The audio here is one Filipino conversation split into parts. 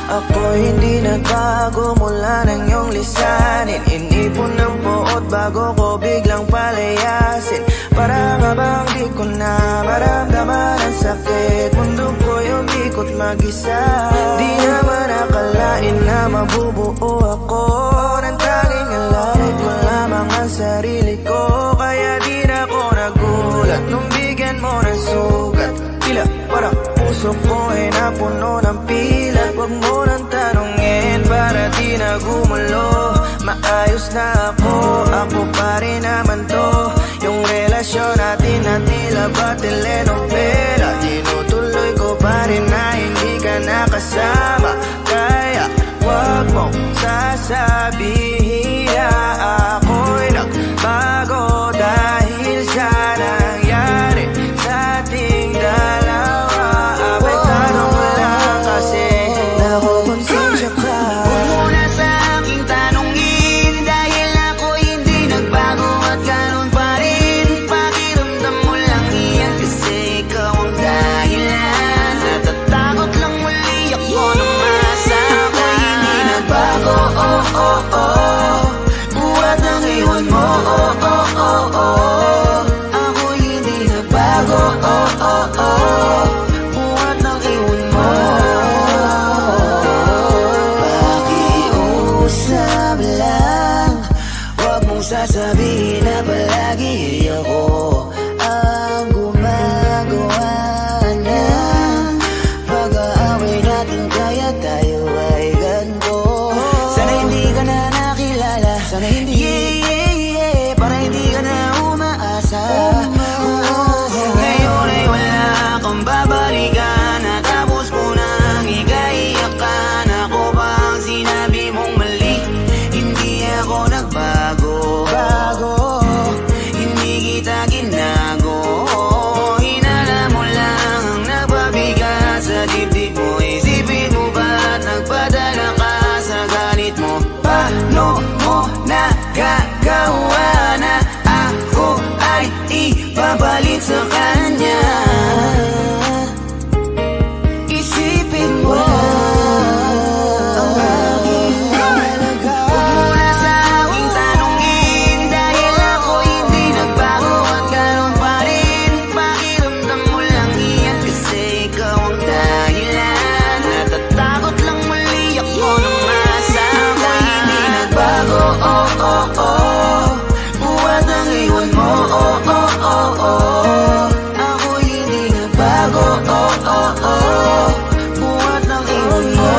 Ako hindi nagbago mula ng iyong lisanin. Inipon ng puot bago ko biglang palayasin. Para nga bang di ko na maramdaman ang sakit. Mundo ko yung ikot mag-isa. Di naman akalain na mabubuo ako ng tanging alarit ko lamang ang sarili ko. Kaya di na ako nagulat nung bigyan mo ng sugat. Tila parang puso ko ay napuno ng pilat. Huwag mo nang tanungin para di na gumulo. Maayos na ako pa rin naman to. Yung relasyon natin na tila ba telenovela. Tinutuloy ko pa rin na hindi ka nakasama. Kaya huwag mong sasabihin na ako'y nagbago dahil sa nangyari sa ating dalawa. May tanong ko lang kasi nakukonsensya ka. Huwag mo na sa aking tanongin dahil ako hindi nagbago at ganun pa rin. Pakiramdam mo lang iyan kasi ikaw ang dahilan. Natatakot lang muli ako nung masa ako'y hindi nagbago. Oh, oh, oh. Buhat ng iwan mo. Oh, oh, oh, oh. Ako'y hindi nagbago. Oh, oh, oh. Buhat ng iwan mo. Pakiusap lang, huwag mong sasabihin na palagi ako ang gumagawa ng pag-aaway natin. Kaya tayo ay ganito. Sana hindi ka na nakilala. Sana hindi, para hindi ka na umaasa. Ngayon ay wala kang babalikan. Natapos ko nang ikaiyakan. Ako ba ang sinabi mong mali? Hindi ako nagbago. Hindi kita ginago. Hinala mo lang ang nagpabigat sa dibdib mo. Isipin mo ba't nagpadala ka sa galit mo? Paano mo nagagawa na ako ay ipapalit sa kanya? Isipin mo ang aking halaga. Huwag mo na sa aking tanongin dahil ako hindi nagbago at ganun pa rin. Pakiramdam mo lang iyan kasi ikaw ang dahilan. Natatakot lang muli ako nung masa ako'y hindi nagbago. Oh, oh, oh. Buhat ang iwan mo. Oh, oh, oh, oh. Ako'y hindi nagbago. Oh, oh, oh. Buhat ng iwan mo.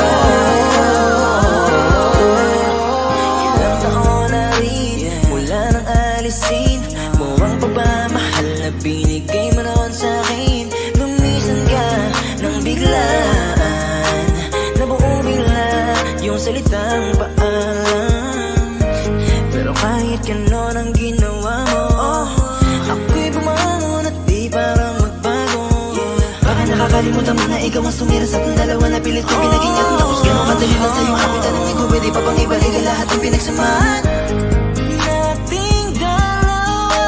Ilang taon na rin mula nang alisin mo ang pagmamahal na binigay mo noon sa'kin. Lumisan ka nang biglaan, nabuo bigla yung salitang paalam. Pero kahit ganon ang ginawa mo, ako'y bumangon at di parang magbago. Baka nakakalimutan mo na ikaw ang sumira sa ating dalawa na pilit ko pinag-ingat. Tapos ganon kadali lang sa'yo aking tanong ko, pwede pa bang ibalik ang lahat ng pinagsamahan nating dalawa?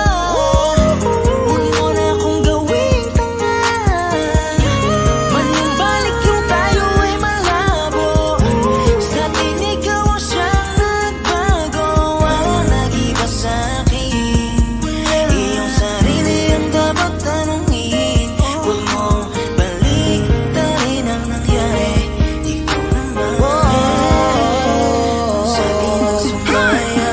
Huwag mo na akong gawing tanga. Manumbalik yung tayo ay malabo. Sa atin ikaw ang siyang nagbago. Walang nag-iba sa'kin. Iyong sarili ang dapat tanungin. Huwag mong baliktarin ang nangyari. Ikaw naman sa akin ang sumaya.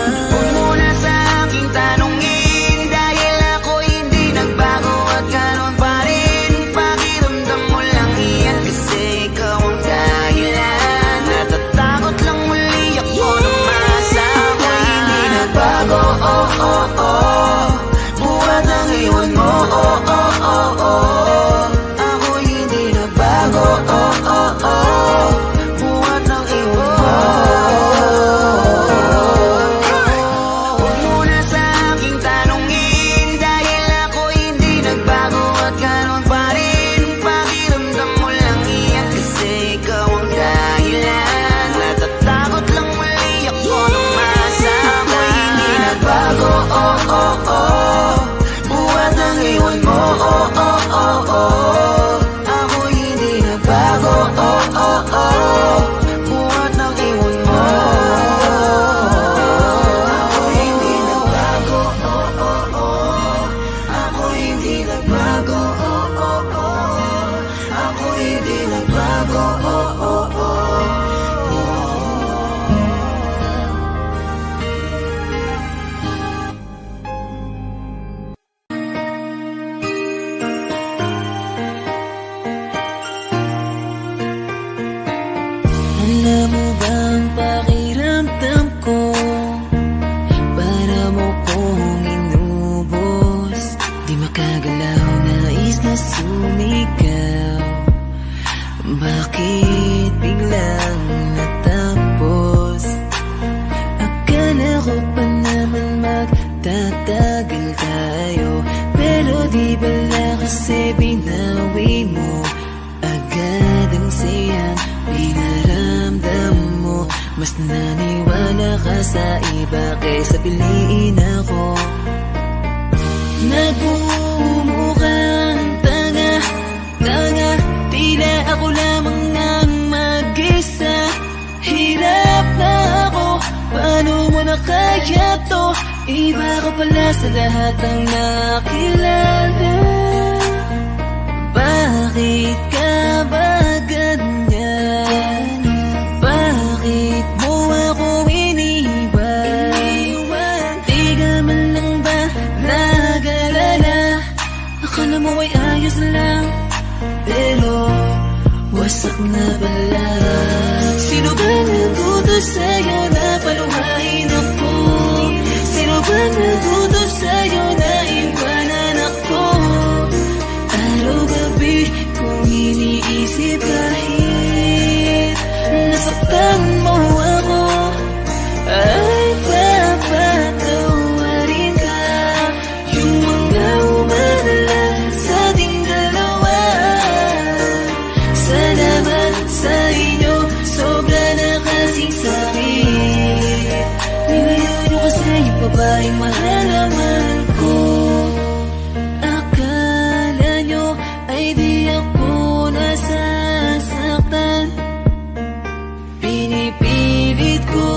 sumigaw? Bakit biglang natapos? Akala ko pa naman magtatagal tayo, pero di bala kasi binawi mo agad ang siyang pinaramdam mo. Mas naniwala ka sa iba kaysa piliin ako. Nagmumukhang tanga, tila ako lamang ang mag-isa. Hirap na ako, paano mo na kaya to? Iba ka pala sa lahat ng nakilala. Bakit ka ba ganyan? Bakit mo ako iniwan? Di ka man lang ba nag-alala? Akala mo ay ayos lang, pero wasak na pala. Sino ba nagutos sa'yo na paluhain ako? Sino ba nagutos sa'yo na iwanan ako? Araw-gabi kung iniisip kahit nasaktan mo ako, ay papatawarin ka. Yung mga umalang sa ating dalawa, salamat sa inyo, sobra na kasing sakit. Nilayo nyo kasi yung babaeng mahalaman ko. Akala nyo ay di ako nasasaktan. Pinipilit ko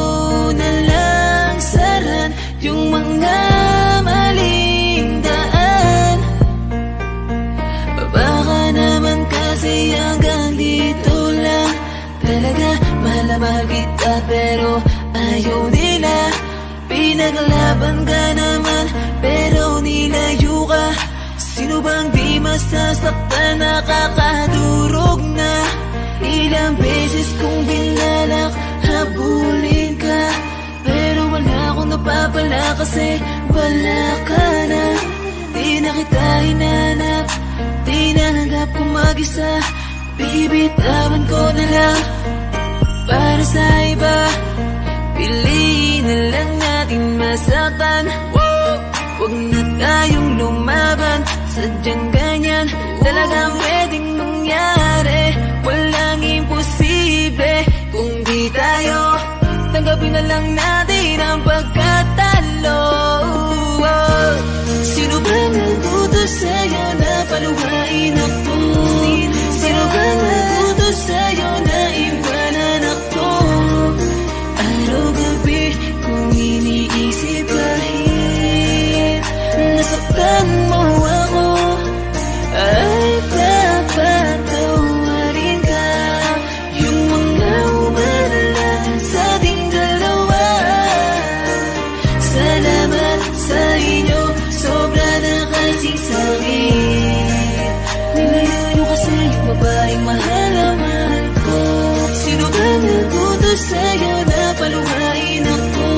na lang saran yung mga maling daan. Baka naman kasi hanggang dito lang. Talaga mahal na mahal kita pero ayaw nila. Pinaglaban ka naman pero nilayo ka. Sino bang di masasaktan, nakakadurog na? Ilang beses kong binalak habulin ka, pero wala akong napapala kasi wala ka na. Di na kita hinanap, di nanggap kong mag-isa. Bibitawan ko na lang para sa iba. Piliin na lang natin masaktan. Huwag na tayong lumaban, sadyang ganyan talagang pwedeng mangyari. Walang imposible kung di tayo. Tanggapin na lang natin ang pagkatalo. Sino ba nagutos sa'yo na paluhain ako? Sino ba nagutos sa'yo na iwanan ako? Araw-gabi kung iniisip kahit nasaktan mo ako, ay papatawarin ka. Yung mga umalang sa ating dalawa, salamat sa inyo, sobra na kasing sakit. Nilayo nyo kasi yung babaeng mahalaman ko. Sino ba nagutos sa'yo na paluhain ako?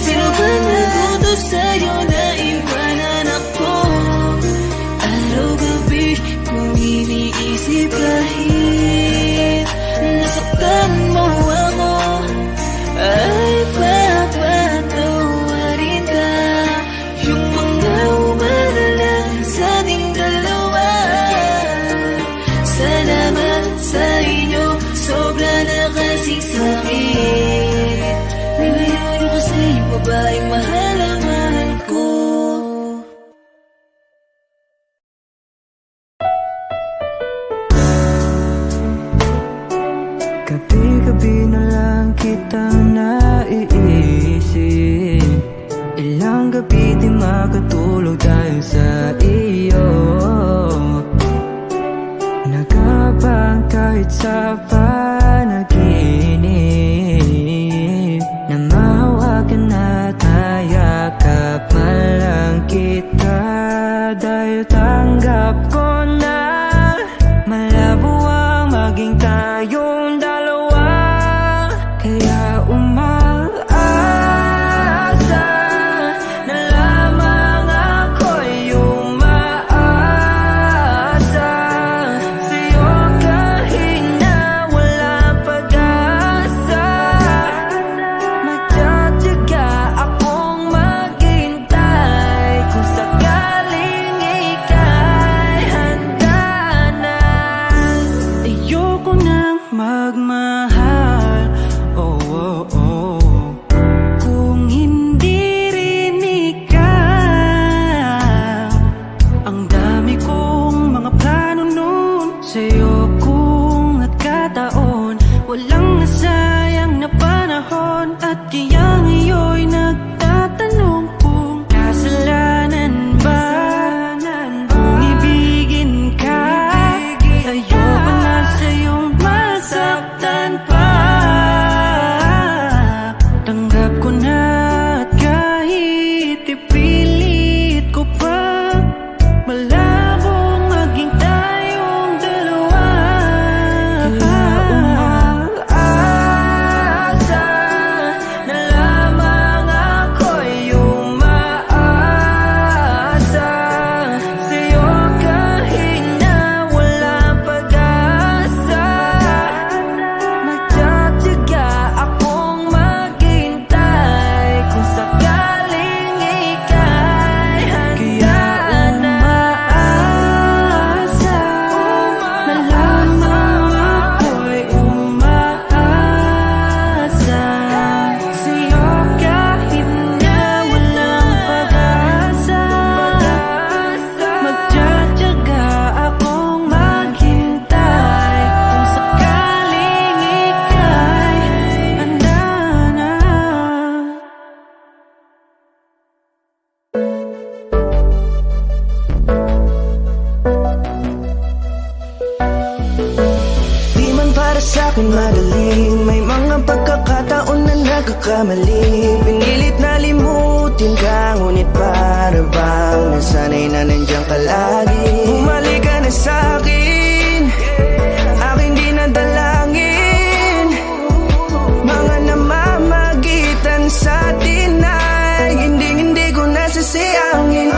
Sino ba nagutos sa'yo na iwanan ako? Araw-gabi kung iniisip kahit nasaktan mo ako, ay papatawarin ka. Yung mga umalang sa ating dalawa, salamat sa inyo, sobra na kasing sakit. Nilayo nyo kasi yung babaeng mahalaman ko. Gabi-gabi na lang kitang naiisip. Ilang gabi di makatulog dahil sa iyo. Nagabang kahit sa panaginip, na mahawakan at hayakap man lang kita. Dahil tanggap ko na malabo ang maging tayong dalawa. Kaya umaasa na lamang ako'y umaasa. pagmahal. Oh, oh, oh. Kung hindi rin ikaw, ang dami kong mga plano nun sa'yo kung nagkataon. Walang nasayang na panahon at kaya ngayon'y nagtatanong kung kasalanan ba kung ibigin ka. Ayoko na sa'yong masaktan pa. Tanggap ko na at kahit ipilit ko pa, malabong maging tayong dalawa. Umaasa na lamang ako'y umaasa sa'yo kahit na walang pag-asa. Nagtsatsaga akong maghintay kung sakaling ika'y handa na. Umaasa na lamang ako'y umaasa sa'yo kahit na walang pag-asa. Magtsatsaga akong maghintay kung sakaling ika'y handa na. Di man para sa'kin magaling, may mga pagkakataon na nagkakamali. Pinilit na limutin ka, ngunit para bang nasanay na nandiyan ka lagi. Bumalik ka na sa'kin, aking di nadalangin. Mga namamagitan sa atin ay hindi ko nasasayangin.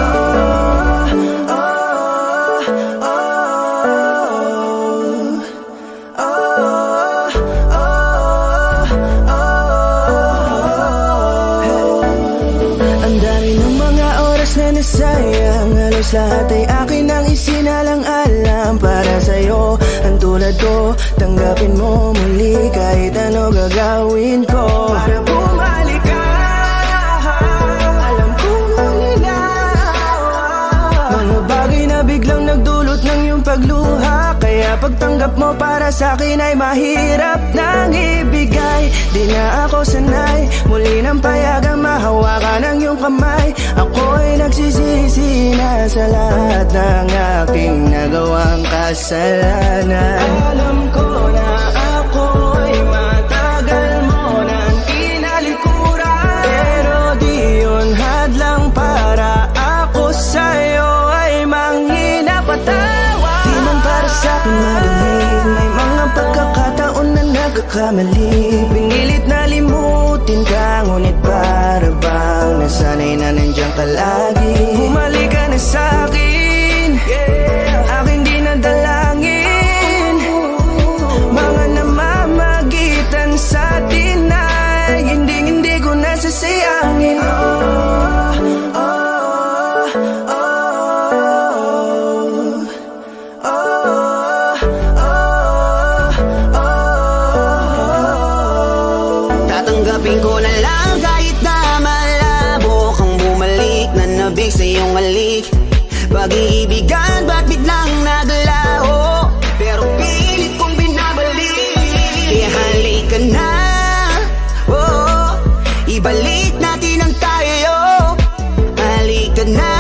Ang dami ng mga oras na nasayang, halos lahat ay akin ang isinalang-alam para sa'yo. Ang tulad ko, tanggapin mo muli kahit ano gagawin ko para bumalik ka. Alam kong malinaw mga bagay na biglang nagdulot ng iyong pagluha, kaya pagtanggap mo para sa'kin ay mahirap nang ibigay. Di na ako sanay muli ng payagang mahawakan ang iyong kamay. Ako'y nagsisisi na sa lahat ng aking nagawang kasalanan. Alam ko na ako'y matagal mo nang tinalikuran, pero di yun hadlang para ako sa'yo ay manginapatawa. Di man para sa'kin madali, may mga pagkakataon na nagkakamali. Pinilit na limutin ka, ngunit para bang nasanay na nandiyan ka lagi. Bumalik ka na sa'kin, aking di nadalangin. Mga namamagitan sa atin ay hindi ko nasasayangin. Tatanggapin ko na lang kahit na malabo kang bumalik na nabig sa iyong halik. Pag-iibigan ba't biglang naglaho, pero pilit kong binabalik. Kaya halika na, oh, ibalik natin ang tayo. Halika na,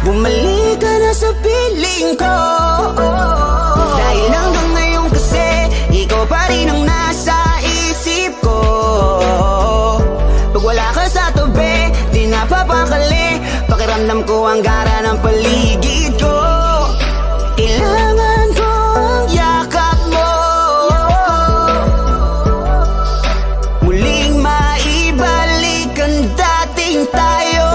bumalik ka na sa piling ko. Dahil hanggang ngayon kasi ikaw pa rin ang nasa isip ko. Pag wala ka sa tabi, di napapakali. Pakiramdam ko ang gara ng paligid ko. Kailangan ko ang yakap mo, muling maibalik ang dating tayo.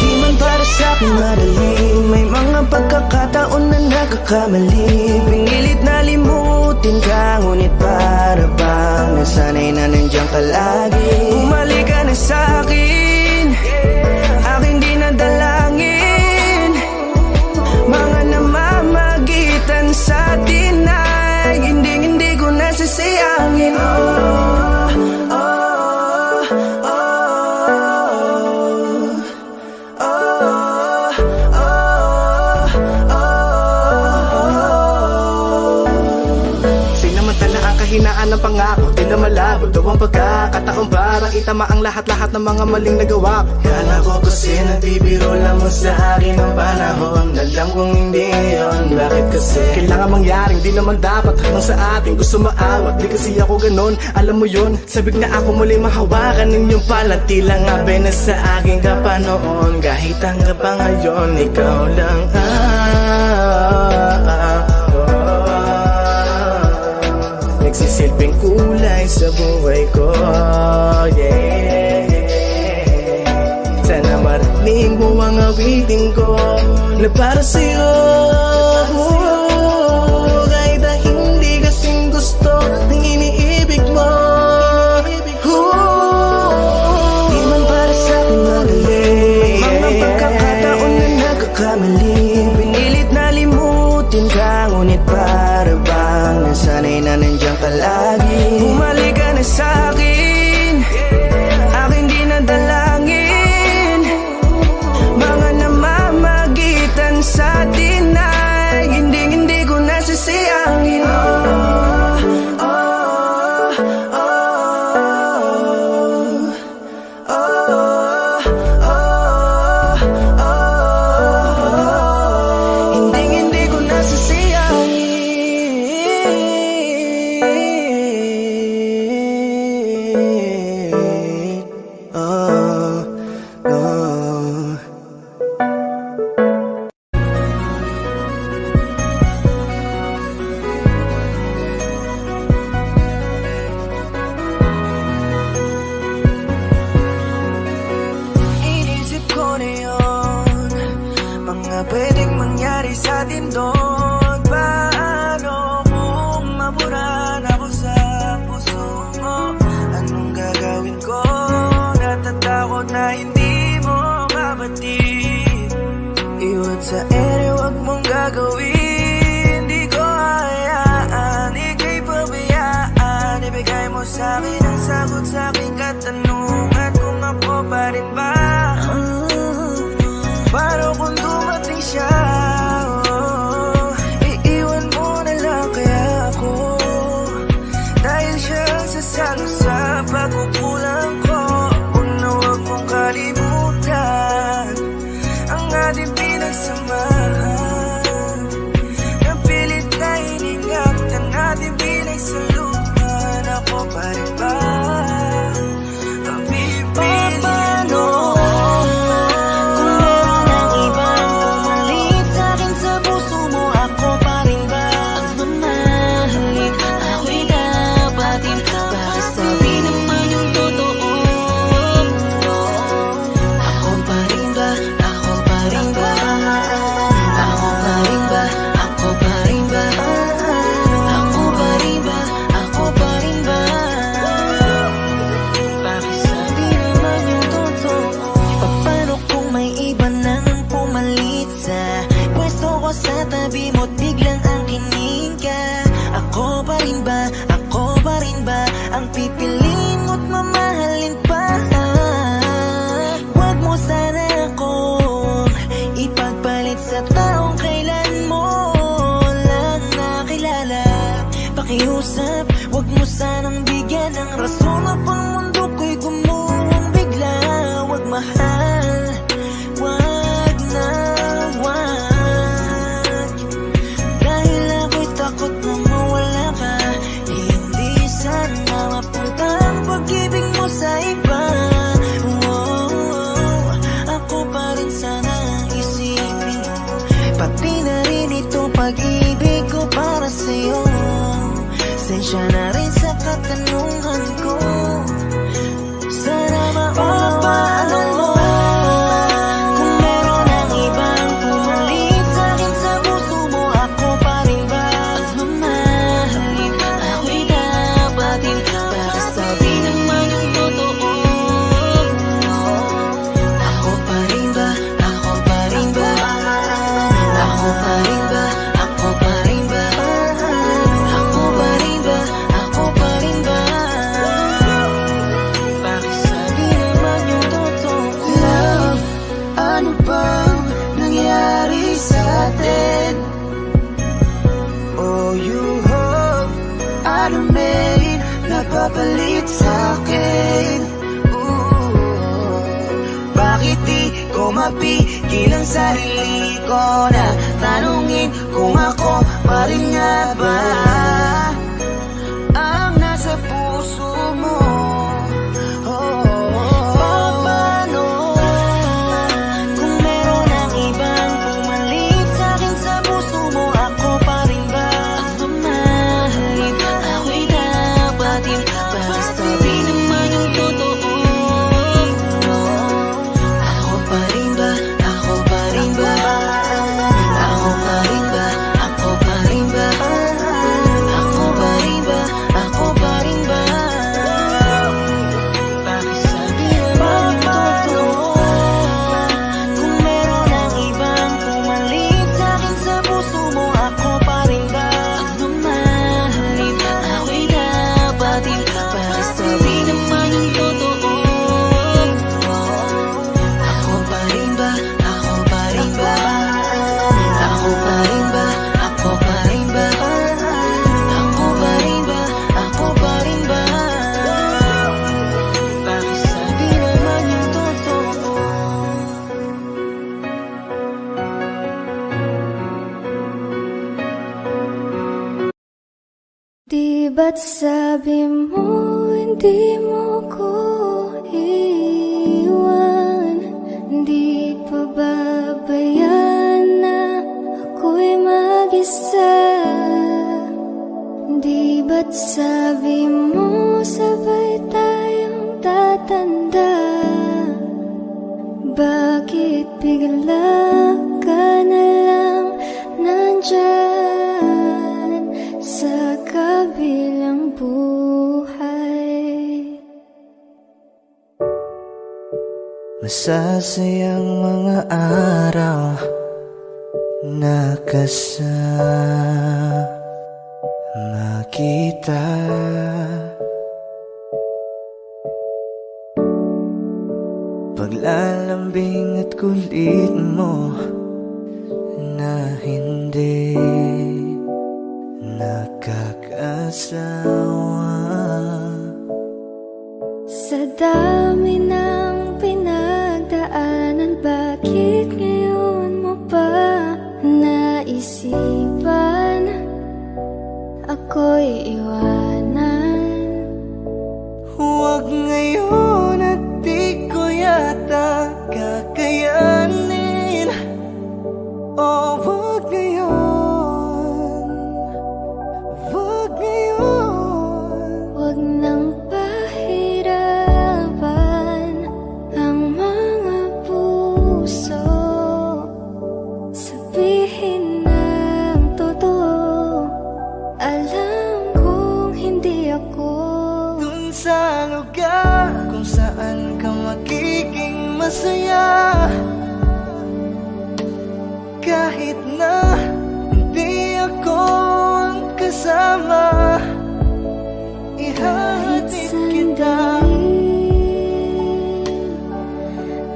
Di man para sa'kin madali, may mga pagkakataon na nagkakamali. Pinilit na limutin ka, ngunit para bang nasanay na nandiyan ka lagi. Bumalik ka na sa'kin, aking di nadalangin. Mga namamagitan sa atin ay nasasayangin. Sinamantala ang kahinaan ng pangako, di na malabo daw ang pagkakataon para itama ang lahat-lahat ng mga maling nagawa ko. Kala ko kasi nagbibiro lamang sa akin ang panahon. Alam kong hindi yun, bakit kasi kailangan mangyaring di naman dapat hanggang sa ating gusto maawat. Di kasi ako ganon, alam mo yun. Sabik na ako muli mahawakan ninyong pala. Tila nga na sa aking kapanoon. Kahit hanggang pa ngayon, ikaw lang nagsisilbing kulay sa buhay ko, yeah. Sana marinig mo ang awitin ko na para sa'yo, kahit na hindi kasing gusto ng iniibig mo. Di man para sa'kin magaling, mga pagkakataon na nagkakamali. Pinilit na limutin ka, ngunit para bang nasanay na nandiyan ka lagi. Bumalik ka na sa'kin, aking di nadalangin. Mga namamagitan sa atin ay hindi ko nasasayangin. Hindi ko nasasayangin. Inisip ko na yun, mga pwedeng mangyari sa atin doon. Paano kung maburan ako sa puso mo? Anong gagawin ko? Natatakot na hindi mo mabatid. Iwan sa ere, wag mong gagawin. Di ko hayaan, ika'y pabayaan. Ibigay mo sa'kin ang sagot sa aking katanungan, kung ako pa rin ba? Paano kung dumating siya? Iiwan mo na lang kaya ako, dahil siya ang sasalo sa pagkukulang ko. Huwag na huwag mong kalimutan ang ating pinagsamahan. Napilit na hiningat ang ating pinagsaluhan. Ako pa rin ba ang pipili mo? Kung meron ang ibang pumalit sa'kin sa puso mo, ako pa rin ba ang mamahalin? Ako'y dapatin, bakit sabi naman yung totoo? Ako pa rin ba? Ako pa rin ba? Ako pa rin ba? Ako pa rin ba? Ako pa rin ba? Ako pa rin ba? Bakit sabi naman yung totoo? Paano kung may iba nang pumalit sa pwesto ko sa tabi mo't biglang ang kinig ka? Ako pa rin ba? Ako pa rin ba ang pipiliin mo't mamahalin pa? Huwag mo sana akong ipagpalit sa taong kailan mo lang nakilala. Pakiusap, huwag mo sanang bigyan ng rason upang mundo ko'y gumuhong bigla. Huwag mahal, huwag na huwag, dahil ako'y takot na mawala ka. Hindi sana mapunta ang pag-ibig mo sa iba. Ako pa rin sana ang isipin, pati na rin ito pag-ibig ko para sa'yo. Sensya na rin sa katanungan ko, sana maunawaan mo. Kung meron ang ibang pumalit sa'kin sa puso mo, ako pa rin ba ang mamahalin? Ako'y dapatin, bakit sabi naman yung totoo? Ako pa rin ba? Ako pa rin ba? Ako pa rin ba? Ako pa rin ba? Ako pa rin ba? Ako salamin Nagpapalit sa'kin Bakit di ko mapigil ang sarili ko Na tanungin kung ako pa rin nga ba Ang nasa puso mo Paano kung meron ang ibang pumalit sa'kin sa puso mo? Ako pa rin ba ang mamahalin? Ako'y dapatin basta di naman yung totoo. Ako pa rin ba? Ako pa rin ba? Ako pa rin ba? Ako pa rin ba? Ako pa rin ba? Ako pa rin ba? Bakit sabi naman yung totoo? Kung meron ang ibang pumalit sa'kin sa puso mo, ako pa rin ba ang mamahalin? Ako'y dapatin basta di naman yung totoo. Ako pa rin ba? Ako pa rin ba? Ako pa rin ba? Ako pa rin ba? Ako pa rin ba? Ako pa rin ba? Bakit sabi naman yung totoo? Di ba't sabi mo hindi mo ko iwan? Di pa babayaan na ako'y mag-isa? Di ba't sabi mo sabay tayong tatanda? Bakit bigla ka na lang nandyan sa kabilang buhay? Masasayang mga araw na kasama kita Paglalambing at kulit mo na hindi nakakasawa Sa dami ng pinagdaanan, bakit ngayon mo pa naisipan ako'y iwanan? Huwag ngayon at di ko yata kakayanin Oh, huwag ngayon Huwag ngayon Huwag nang pahirapan ang mga puso. Sabihin ng totoo, alam kong hindi ako Dun sa lugar kung saan ka magiging masaya Kahit na hindi ako ang kasama Ihahatid kita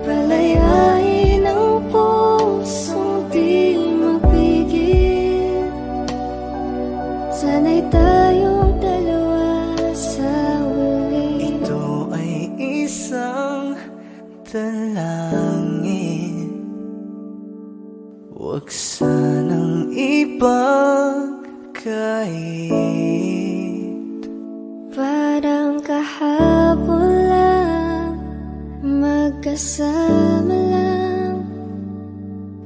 palayain ang pusong di mapigil. Sana'y tayong dalawa sa huli. Ito ay isang dalangin Huwag sanang ipagkait Parang kahapon lang, magkasama lang,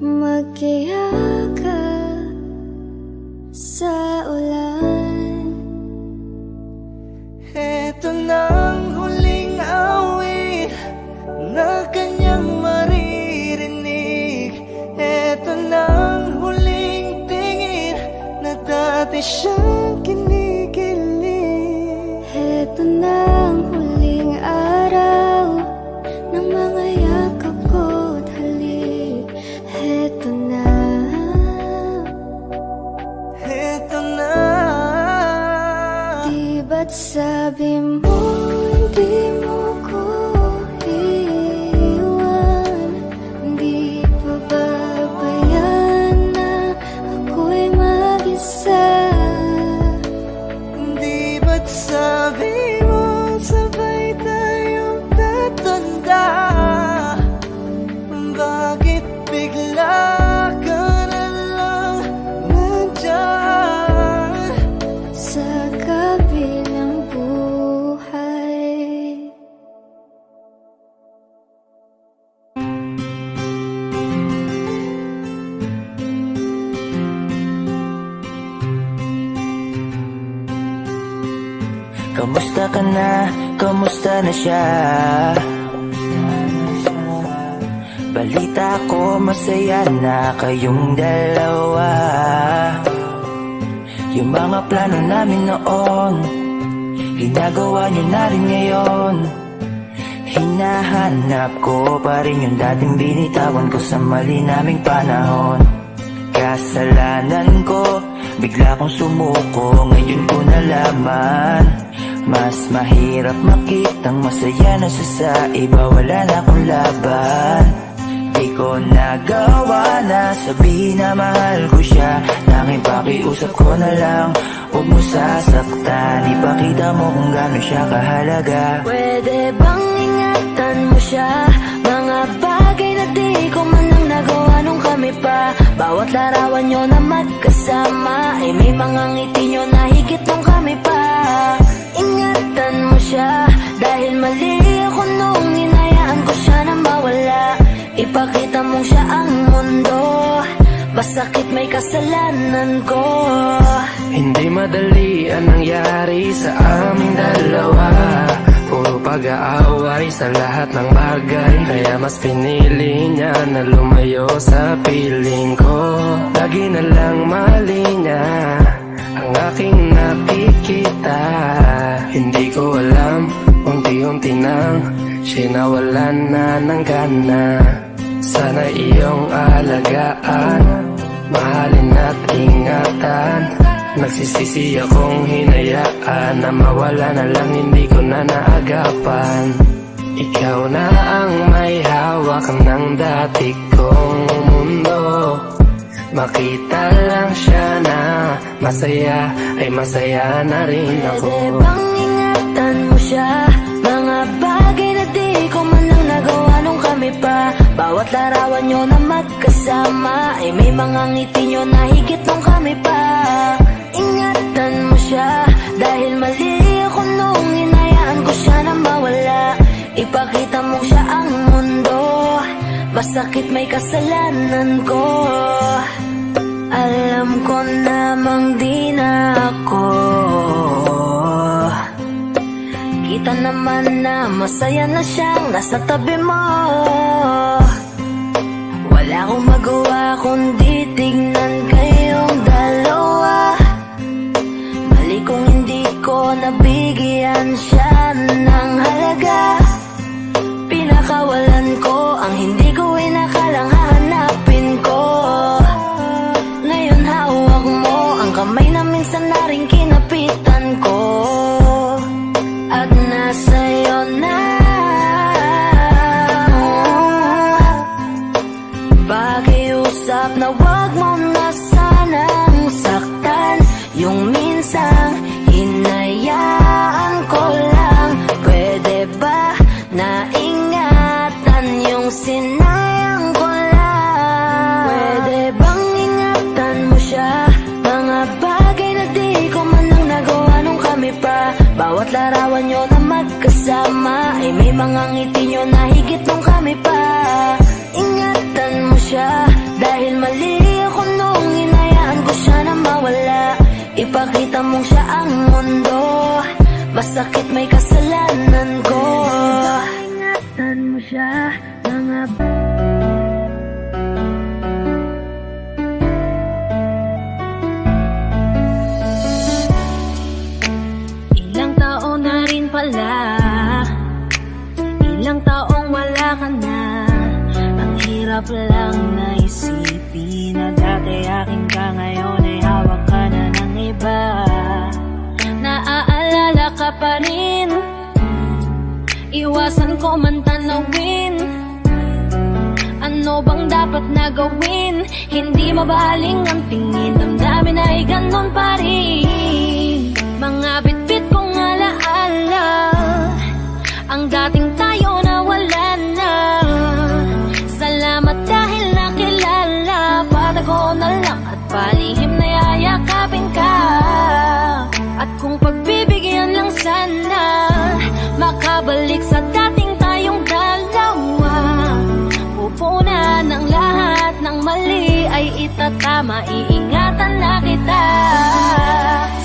magkiyakap sa ulan. Eto nang huling awit na kanyang maririnig Eto nang huling tingin na dati siyang kinikilig Heto na ang huling araw ng mga yakap ko't halik. Heto na. Eto na Di ba't sabi mo hindi mo ko iwan? Di pa babayaan na ako'y mag-isa? Di Ba't sabi mo sabay tayong tatanda? Bakit bigla ka na lang nandyan? Sa kabilang buhay. Kamusta ka na? Kamusta na siya? Balita ko masaya na kayong dalawa. Yung mga plano namin noon, ginagawa nyo na rin ngayon. Hinahanap ko pa rin yung dating binitawan ko sa mali naming panahon. Kasalanan ko, bigla kong sumuko, ngayon ko nalaman. Mas mahirap makitang masaya na siya sa iba, wala na akong laban. Di ko nagawa na sabihin na mahal ko siya. Tanging pakiusap ko na lang, huwag mo sasaktan. Ipakita mo kung gaano siya kahalaga. Pwede bang ingatan mo siya? Mga bagay na di ko man lang nagawa nung kami pa. Bawat larawan nyo na magkasama ay may mga ngiti nyo na higit nung kami pa. Ingatan mo siya dahil mali ako nung hinayaan ko siya na mawala. Ipakita mong siya ang mundo, masakit may kasalanan ko. Hindi madali ang nangyari sa aming dalawa. Puro pag-aaway sa lahat ng bagay, kaya mas pinili niya na lumayo sa piling ko. Lagi na lang mali niya ang aking nakikita. Hindi ko alam, unti-unti nang sinawalan na ng gana. Sana iyong alagaan, mahalin at ingatan. Nagsisisi akong hinayaan na mawala na lang, hindi ko na naagapan. Ikaw na ang may hawak ng dati kong mundo. Makita lang siya na masaya, ay masaya na rin ako. Pwede bang ingatan mo siya? Mga bagay na di ko man lang nagawa nung kami pa. Bawat larawan nyo na magkasama ay may mga ngiti nyo na higit nung kami pa. Ingatan mo siya dahil mali ako nung hinayaan ko siya na mawala. Ipakita mo siya ang mundo, masakit may kasalanan ko. Alam ko namang di na ako. Kita naman na masaya na siyang nasa tabi mo. Wala akong magawa kundi tignan kayong dalawa. Mali kung hindi ko nabigyan siya ng halaga. Pinakawalan ko ang hindi ko inakalang hahanapin ko. Ngayon hawak mo ang kamay na minsan na rin kinapitan ko. At nasa'yo na. Pakiusap na wag mo na sanang saktan. Yung minsang hinayaan ko lang. Pwede ba na ingatan yung sinayang ko lang? Pwede bang ingatan mo siya? Mga bagay na di ko man lang nagawa nung kami pa. Bawat larawan nyo na magkasama ay may mga ngiti nyo na higit nung kami pa. Ingatan mo siya dahil mali ako nung hinayaan ko siya na mawala. Ipakita mong siya ang mundo, masakit may kasalanan ko. Ingatan mo siya, mga ilang taon na rin pala, ilang taong wala ka na. Ang hirap lang na isipin na dati akin ka, ngayon ay hawak ka na ng iba. Naaalala ka pa rin, iwasan ko man tanawin. Ano bang dapat na gawin? Hindi mabaling ang tingin, damdamin ay ganon pa rin. Mga bitbit kong sana makabalik sa dating tayong dalawa. Pupunan ng lahat ng mali ay itatama, iingatan na kita.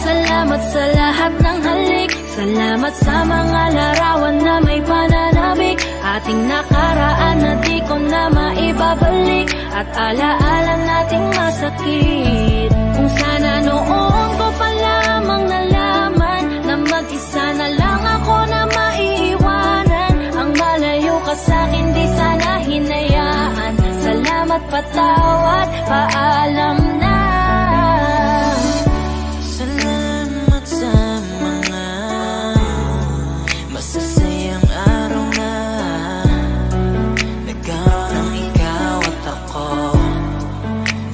Salamat sa lahat ng halik, salamat sa mga larawan na may pananabik. Ating nakaraan na di ko na maibabalik, at alaala nating masakit. Kung sana noon ko pa lamang nalaman na mag-isa na lang ako na maiiwanan. Ang malayo ka sa'kin di sana hinayaan. Salamat, patawad, paalam na. Salamat sa mga masasayang araw na nagkaroon ng ikaw at ako.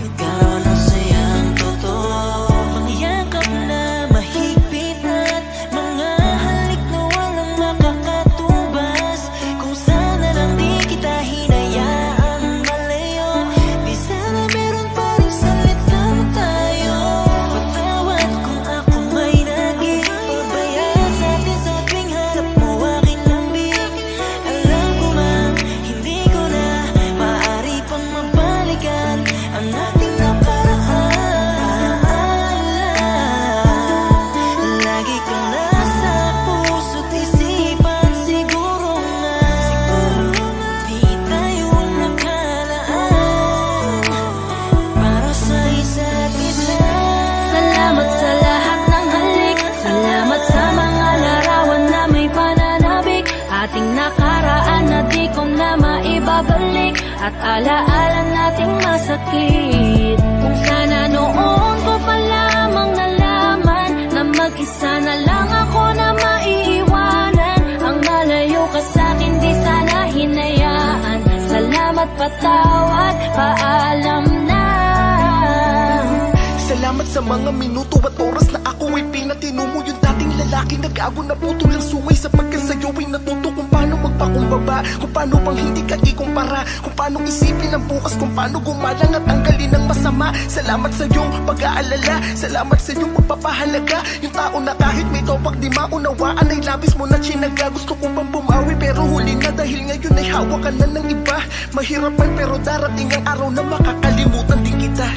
Nagkaroon ng sayang totoo, mga yakap na mahigpit at mga halik na walang makakatubas. Kung sana lang di kita hinayaan malayo, di sana meron pa rin salit lang tayo. Patawad kung ako may naging pabayaan sa atin sa tuwing harap mo aking lambing. Alam ko man, hindi ko na maaari pang mabalikan ang ating nakaraan. Lagi kang nasa puso't isipan, siguro nga di tayo nakalaan para sa isa't isa. Salamat sa lahat ng halik, salamat sa mga larawan na may pananabik. Ating nakaraan na di ko na maibabalik, at alaala nating masakit. Kung sana noon ko pa lamang nalaman na mag-isa na lang ako na maiiwanan. Ang malayo ka sa'kin di sana hinayaan. Salamat, patawad, paalam na. Salamat sa mga minuto at oras na ako ay pinatino mo. Yung dating lalaki nag-ago na putol ang sungay, sapagkat sa'yo ay natuto kung paano magpakumbaba, kung paano bang hindi ka ikumpara, kung paano isipin ang bukas, kung paano gumalang at tanggalin ang masama. Salamat sa iyong pag-aalala, salamat sa iyong pagpapahalaga. Yung tao na kahit may topak di maunawaan ay labis mo na chinaga. Gusto ko bang bumawi pero huli na, dahil ngayon ay hawak ka na ng iba. Mahirap man pero darating ang araw na makakalimutan din kita.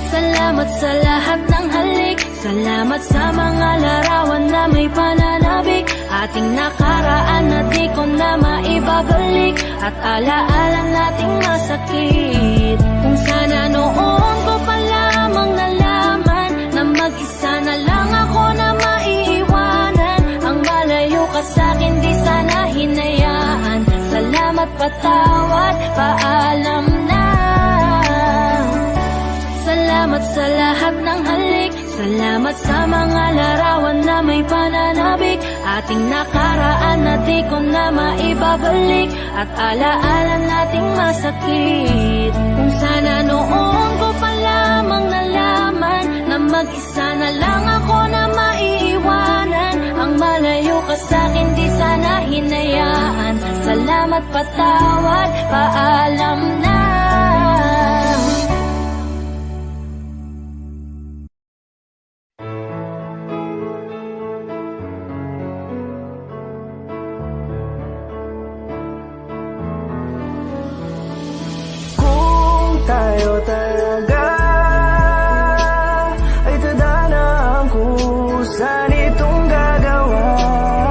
Salamat sa lahat ng halik, salamat sa mga larawan na may pananabik. Ating nakaraan na di ko na maibabalik, at alaala nating masakit. Kung sana noon ko pa lamang nalaman na mag-isa na lang ako na maiiwanan. Ang malayo ka sa'kin di sana hinayaan. Salamat, patawad, paalam na. Salamat sa lahat ng halik, salamat sa mga larawan na may pananabik. Ating nakaraan na di ko na maibabalik, at alaala nating masakit. Kung sana noon ko pa lamang nalaman na mag-isa na lang ako na maiiwanan. Ang malayo ka sa'kin di sana hinayaan. Salamat, patawad, paalam na. Tayo talaga ay tada na ang kusan itong gagawa.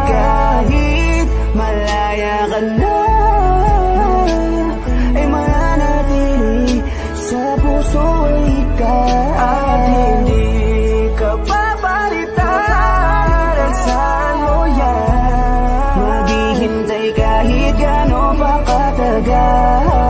Kahit malaya ka na ay mananatili sa puso ay ikaw. At hindi ka papalitan. Saan mo yan? Maghihintay kahit gano'n pa katagal.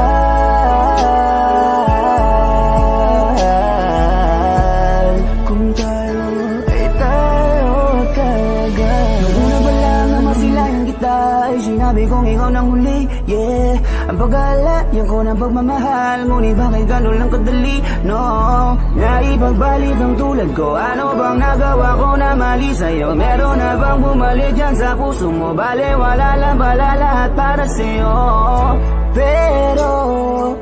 Sinabi kong ikaw nang huli, yeah. Ang pag-aalayan ko ng pagmamahal, ngunit bakit gano'n lang kadali, no? Naipagbalik ang tulad ko, ano bang nagawa ko na mali sa'yo? Meron na bang bumalik dyan sa puso mo? Bale, wala lang pala lahat para sa'yo. Pero,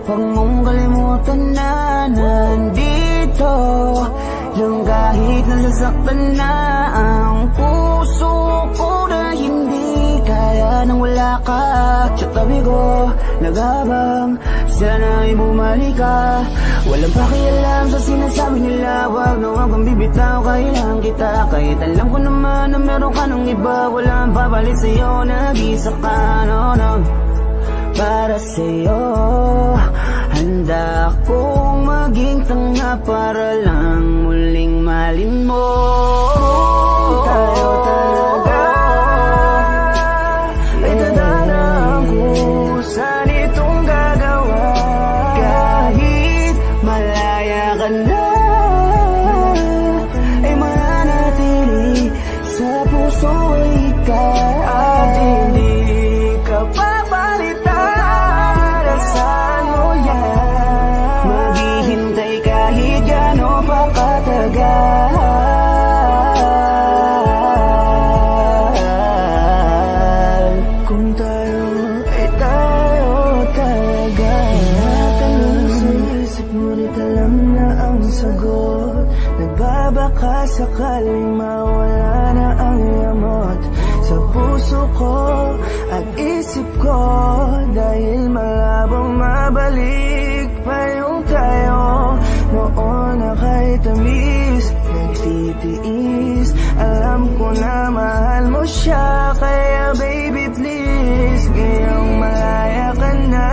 huwag mong kalimutan na nandito lang kahit nasasaktan na ang puso nagabang sana'y bumalik ka. Walang pakialam sa sinasabi nila, wag na wag kang bibitaw, kailangan kita. Kahit alam ko naman na meron ka ng iba, walang papalit sa'yo, nag-isa ka, no, no. Para sa'yo, handa akong maging tanga para lang muling malin mo. Tayo talaga ay tadhana kung saan itong gagawa. Kahit malaya ka na, ay mananatili sa puso ikaw. At hindi ka papalitan, saan mo yan? Maghihintay kahit gano'n pa katagal. Kung tayo ay tayo talaga. Tinatanong sa isip ngunit alam na ang sagot. Nagbabaka sakaling mawala na ang yamot sa puso ko at isip ko, dahil malabong mabalik pa yung tayo noon na kahit tamis nagtitiis. Alam ko na mahal mo siya, kaya baby please, ngayong malaya ka na,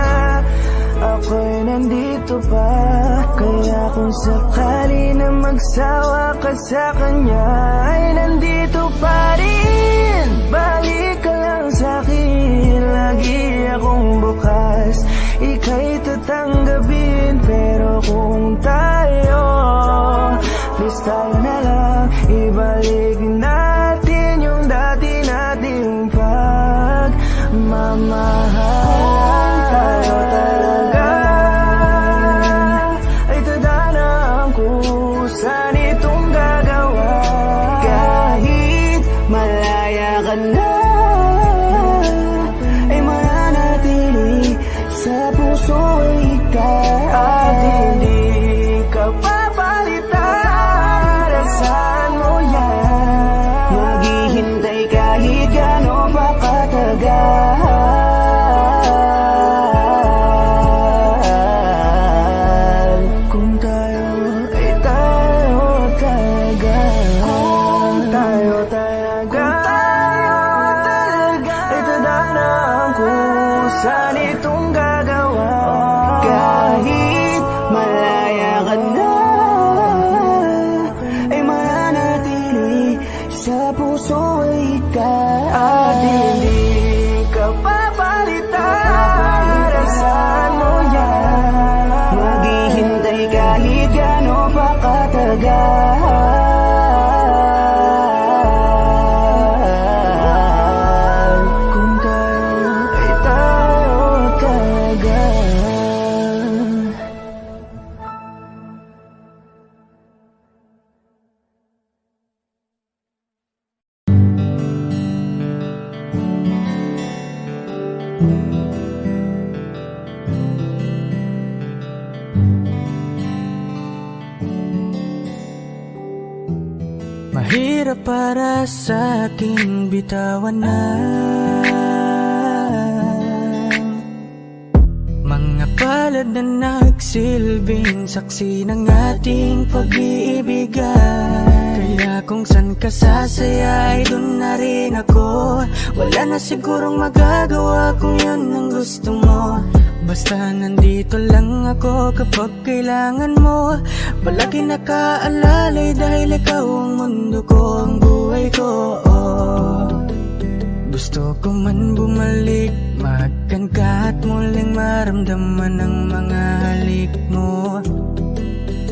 ako'y nandito pa. Kaya kung sakali na magsawa ka sa kanya, ay nandito pa rin. Balik ka lang sa'kin, lagi akong bukas, ika'y tatanggapin. Pero kung tayo, please tayo na lang, ibalik natin yung dati nating pagmamahal. Tayo talaga ay tadhana kung saan itong gagawa. Kahit malaya ka na, ay mananatili sa puso ikaw. At hindi ka papalitan, saan mo yan? Maghihintay kahit gano'n pa katagal. Kung tayo ay tayo talaga. Kung tayo talaga ay tadhana kung saan itong gagawa. Kahit malaya ka na, ay mananatili sa puso ikaw. At hindi ka papalitan, saan mo yan? Maghihintay kahit gano'n pa katagal. Kung tayo ay tayo talaga. Mahirap para sa aking bitawan na mga palad na nagsilbing saksi ng ating pag-iibigan. Kaya kung san ka sasaya ay dun na rin ako. Wala na sigurong magagawa kung yun ang gusto mo. Basta nandito lang ako kapag kailangan mo. Palagi nakaalalay dahil ikaw ang mundo ko, ang buhay ko. Gusto ko man bumalik, mahagkan ka at muling maramdaman ang mga halik mo.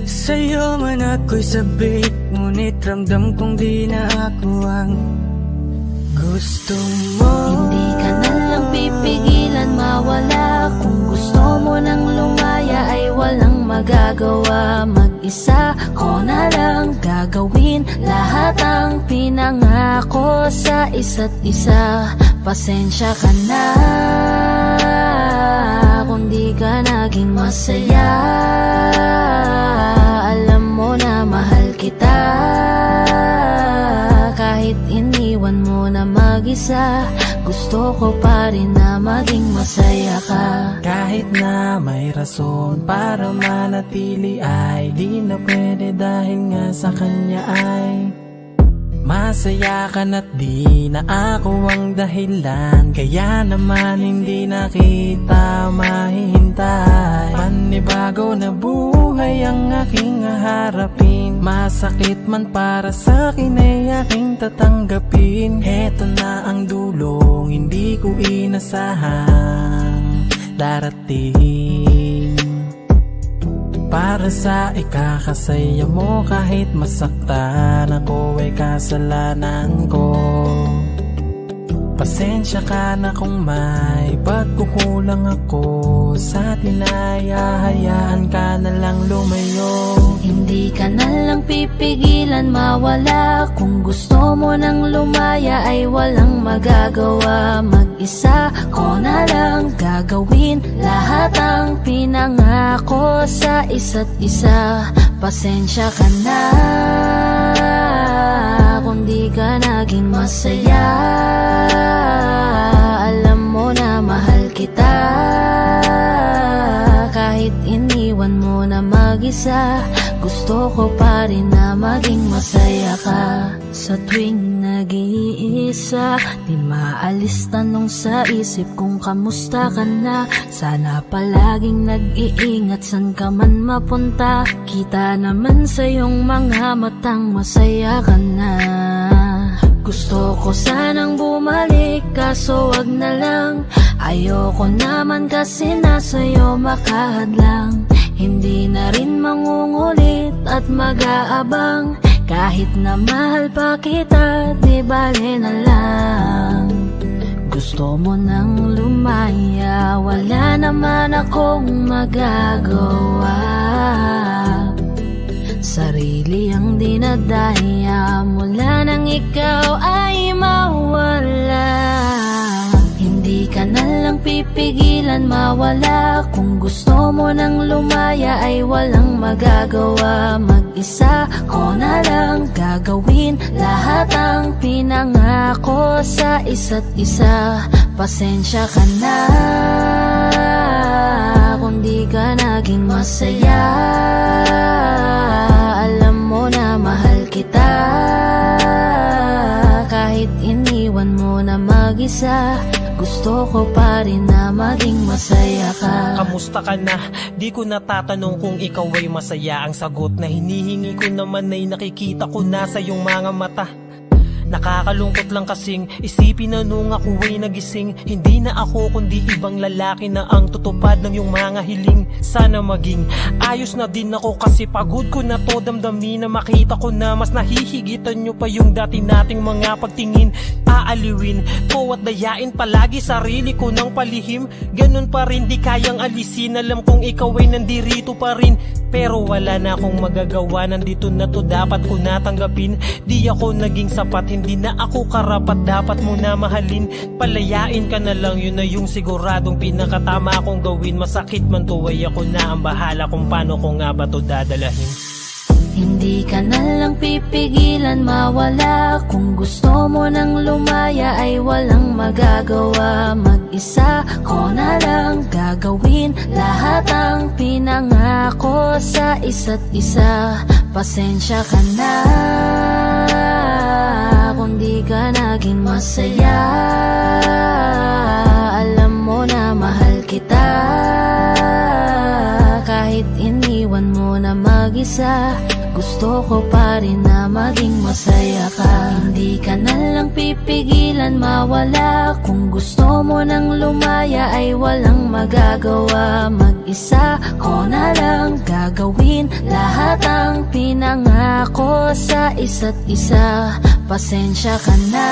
Sa'yo man ako'y sabik, ngunit ramdam kong di na ako ang gusto mo. Hindi ka na lang pipigilan mawala. Kung gusto mo nang lumaya ay walang magagawa. Mag-isa ko na lang gagawin lahat ang pinangako sa isa't isa. Pasensya ka na kung di ka naging masaya. Alam mo na mahal kita kahit iniwan iniwan mo na mag-isa, gusto ko pa rin na maging masaya ka. Kahit na may rason para manatili ay di na pwede dahil nga sa kanya ay masaya ka na't di na ako ang dahilan. Kaya naman hindi na kita mahihintay. Panibago na buhay ang aking haharapin. Masakit man para sa'kin ay aking tatanggapin. Heto na ang dulong hindi ko inasahang darating. Para sa ikakasaya mo kahit masaktan ako ay kasalanan ko. Pasensya ka na kung may pagkukulang ako sa atin ay hahayaan ka na lang lumayo. Hindi ka na lang pipigilan mawala. Kung gusto mo nang lumaya ay walang magagawa. Mag-isa ko na lang gagawin lahat ang pinangako sa isa't isa. Pasensya ka na kung di ka naging masaya. Alam mo na mahal kita. Kahit iniwan mo na mag-isa, gusto ko pa rin na maging masaya ka. Sa tuwing nag-iisa, di maalis tanong sa isip kung kamusta ka na. Sana palaging nag-iingat san ka man mapunta. Kita naman sa iyong mga matang masaya ka na. Gusto ko sanang bumalik kaso wag na lang. Ayoko naman kasi nasa'yo makahadlang. Hindi na rin mangungulit at mag-aabang. Kahit na mahal pa kita, di bale na lang. Gusto mo nang lumaya, wala naman akong magagawa. Sarili ang dinadaya mula nang ikaw ay mawala. Hindi ka na lang pipigilan mawala. Kung gusto mo nang lumaya ay walang magagawa. Mag-isa ko na lang gagawin lahat ang pinangako sa isa't isa. Pasensya ka na kung di ka naging masaya. Alam mo na mahal kita. Kahit iniwan mo na mag-isa, gusto ko pa rin na maging masaya ka. Kamusta ka na? Di ko natatanong kung ikaw ay masaya. Ang sagot na hinihingi ko naman ay nakikita ko na sa iyong mga mata. Nakakalungkot lang kasing isipin na nung ako ay nagising, hindi na ako kundi ibang lalaki na ang tutupad ng iyong mga hiling. Sana maging ayos na din ako kasi pagod ko na to damdamin na makita ko na mas nahihigitan nyo pa yung dati nating mga pagtingin. Aaliwin ko at dayain palagi sarili ko ng palihim. Ganun pa rin di kayang alisin. Alam kong ikaw ay nandirito pa rin, pero wala na akong magagawa. Nandito na to, dapat ko natanggapin. Di ako naging sapat, hindi na ako karapat. Dapat mo na mahalin. Palayain ka na lang, yun na yung siguradong pinakatama akong gawin. Masakit man to ay ako na ang bahala kung paano ko nga ba to dadalahin. Hindi ka na lang pipigilan mawala. Kung gusto mo nang lumaya ay walang magagawa. Mag-isa ko na lang gagawin lahat ang pinangako sa isa't isa. Pasensya ka na kung di ka naging masaya. Alam mo na mahal kita. Kahit iniwan mo na mag-isa, gusto ko pa rin na maging masaya ka. Hindi ka na lang pipigilan mawala. Kung gusto mo nang lumaya ay walang magagawa. Mag-isa ko na lang gagawin lahat ang pinangako sa isa't isa. Pasensya ka na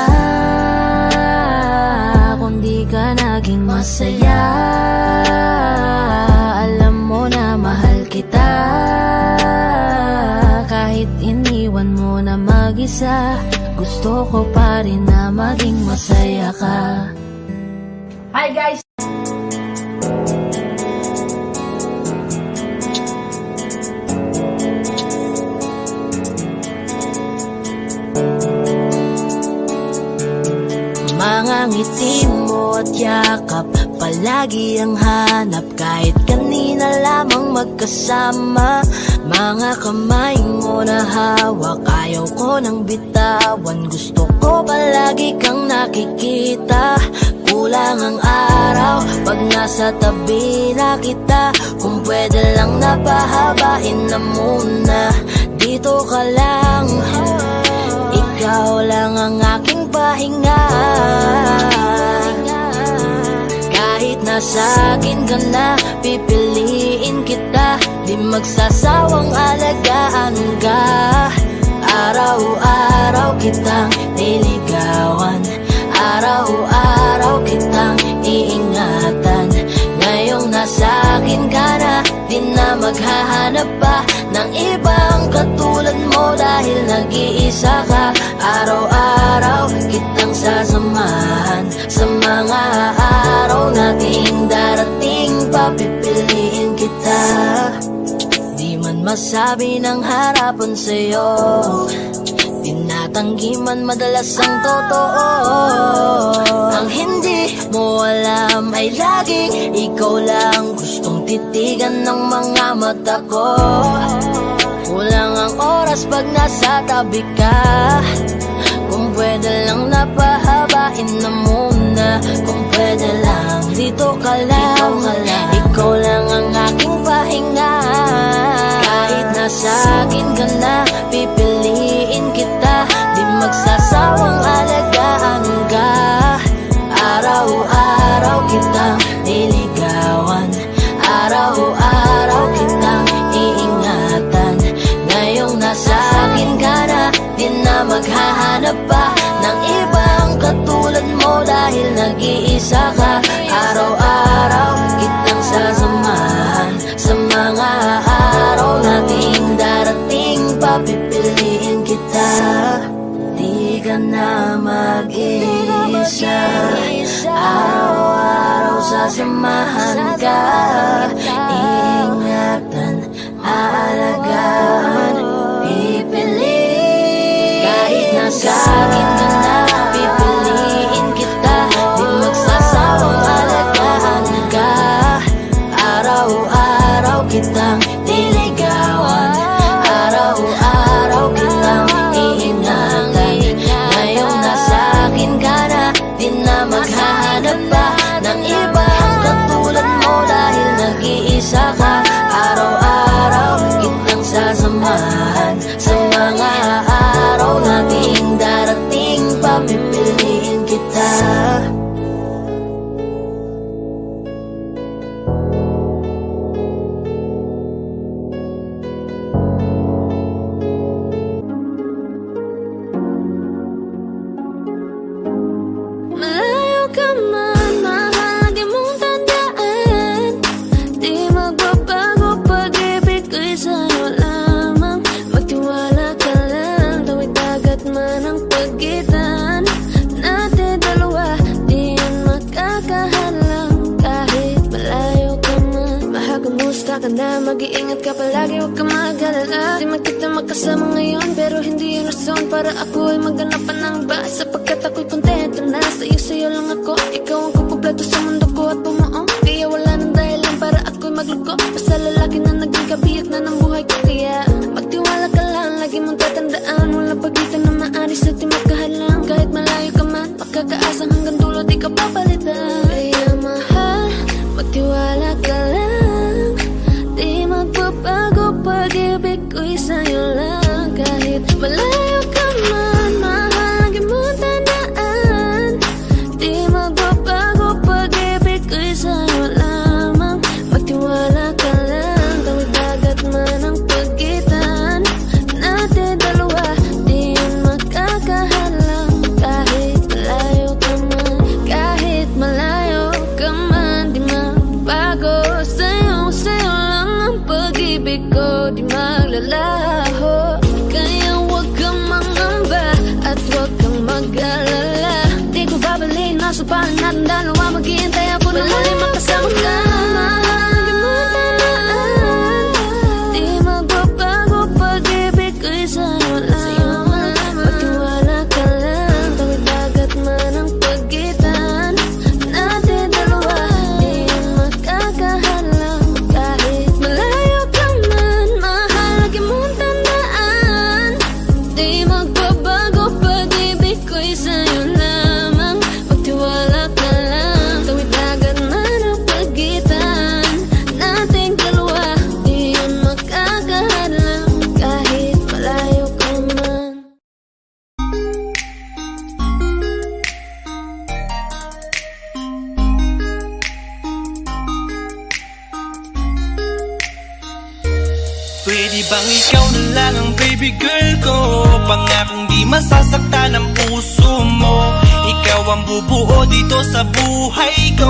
kung di ka naging masaya. Alam mo na mahal kita. Kahit iniwan mo na mag-isa, gusto ko pa rin na maging masaya ka. Hi guys! Mga ngiti mo at yakap, palagi ang hanap. Kahit kanina lamang magkasama, mga kamay mo na hawak, ayaw ko nang bitawan. Gusto ko palagi kang nakikita. Kulang ang araw pag nasa tabi na kita. Kung pwede lang napahabain na muna, dito ka lang. Ikaw lang ang aking pahinga. Kahit nasa akin ka na, pipiliin kita. Di magsasawang alagaan ka. Araw-araw kitang niligawan, araw-araw kitang iingatan. Ngayong nasa akin ka na, di na maghahanap pa ng ibang katulad mo. Dahil nag-iisa ka, araw-araw kitang sasamahan. Sa mga araw nating darating, papipiliin kita. Di man masabi ng harapan sa'yo, tinatanggi man madalas ang totoo. Ang hindi mo alam ay laging ikaw lang gustong titigan ng mga mata ko. Kulang ang oras pag nasa tabi ka. Kung pwede lang napahabain na muna. Kung pwede lang dito ka lang. Ikaw lang ang aking pahinga. Kahit nasa akin ka na, pipiliin kita. Di magsasawang alagaan ka. Araw-araw kitang niligawan, araw-araw kitang iingatan. Ngayong nasa akin ka na, di na maghahanap pa ng ibang katulad mo. Dahil nag-iisa ka, araw-araw kitang sasamahan. Sa mga araw nating darating, papipiliin kita. Di ka na mag-iisa, araw-araw sasamahan ka. Ingatan, aalagaan, pipiliin. Kahit nasa akin ka na, pipiliin kita. Di magsasawang alagaan ka. Araw-araw kitang niligawan, araw-araw kitang iingatan. Ngayong nasa akin ka na, di na maghahanap pa ng ibang katulad mo. Dahil nag-iisa ka, araw-araw kitang sasamahan. Sa mga araw nating darating, papipiliin kita. Malayo ka man, mahal mong tandaan. Di magbabago pag-ibig ko'y sa'yo lamang. Magtiwala ka lang, tawid dagat man ang pagitan natin dalawa, di yan makakahalang. Kahit malayo ka man, mahal kamusta ka na, mag-iingat ka palagi, huwag ka mag-alala. Di man kita magkasama ngayon, pero hindi yung rason para ako ay magganapan ng ba. Sapagkat ako'y kontento na, sa'yo lang ako. Ikaw ang kukumpleto sa mundo ko at bumuo. Kaya wala nang dahilan para ako'y magluko. Basta lalaki na naging kabiyak na ng buhay ko. Kaya magtiwala ka lang, lagi mong tatandaan. Walang pagitan na maaris at di magkahalang. Kahit malayo ka man, makakaasang hanggang dulo di ka papalitan. Kaya mahal, magtiwala ka lang. Di magbabago pag-ibig ko'y sa'yo lang. Kahit malayo ka man, mahal Pwede bang ikaw na lang ang baby girl ko? Pangakong di masasaktan ang puso mo. Ikaw ang bubuo dito sa buhay ko,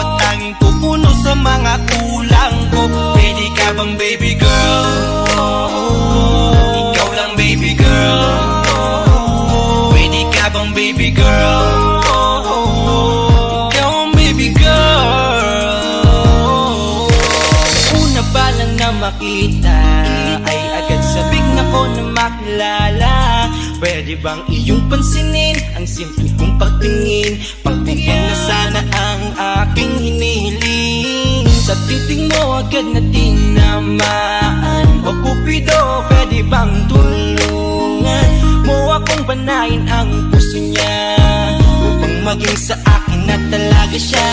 at tanging pupuno sa mga kulang ko. Pwede ka bang baby girl? Ikaw lang baby girl. Pwede ka bang baby girl? Ikaw ang baby girl. Una pa lang na makita ay agad sabik na ko na makilala. Pwede bang iyong pansinin ang simple kong pagtingin? Pagbigyan na sana ang aking hinihiling. Sa titing mo agad na tinamaan. O Cupido, pwede bang tulungan mo akong panayin ang puso niya, upang maging sa akin na talaga siya?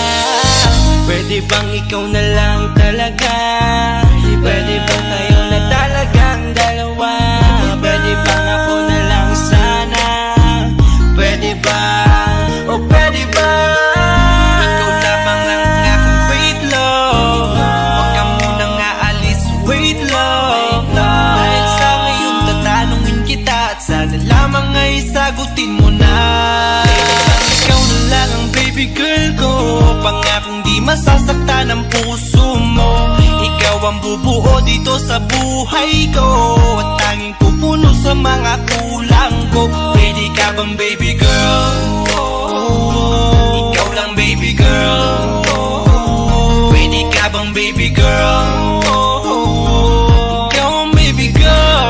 Pwede bang ikaw na lang talaga? Pwede bang tayo na talagang dalawa? Pwede bang ako na lang sana? Pwede ba? O pwede ba? Ikaw lamang ang aking wait love. Huwag ka munang aalis, wait love. Dahil sa ngayon tatanungin kita, at sana lamang ay sagutin mo na. Ikaw na lang ang baby girl ko, pangakong di masasaktan ang puso mo. Ikaw ang bubuo dito sa buhay ko, at tanging pupuno sa mga kulang ko. Pwede ka bang baby girl? Ikaw lang baby girl. Pwede ka bang baby girl? Ikaw ang baby girl.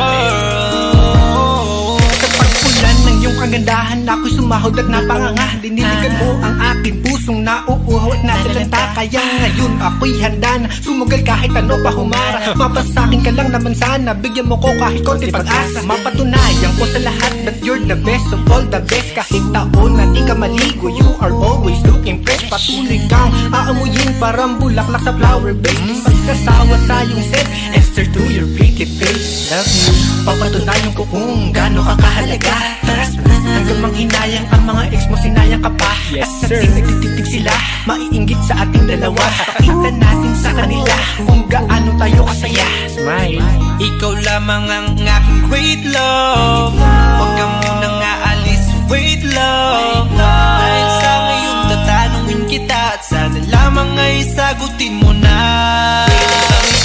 Sa pagpulan ng iyong kagandahan, ako'y sumahod at napanganga. Diniligan mo ang aking pusong nauuhaw at natalanta. Kaya ngayon ako'y handa na sumugal kahit ano pa humara. Mapasakin ka lang naman sana, bigyan mo ko kahit konti pag-asa. Mapatunayan ko sa lahat that you're the best of all the best. Kahit taon na di ka maligo, you are always looking fresh. Patuloy kang aamuyin parang bulaklak sa flower base. Pagsasawa sa iyong set, Esther to your pretty face. Love you, papatunayan ko kung gaano ka kahalaga. Trust me, hanggang manghinayang ang mga ex mo, sinayang ka pa. Yes, at sir. sa nagtitig sila, maiinggit sa ating dalawa. Pakita natin sa kanila kung gaano tayo kasaya. Smile. Ikaw lamang ang aking great love. Huwag ka munang aalis, wait love. Dahil sa ngayon tatanungin kita, at sana lamang ay sagutin mo na.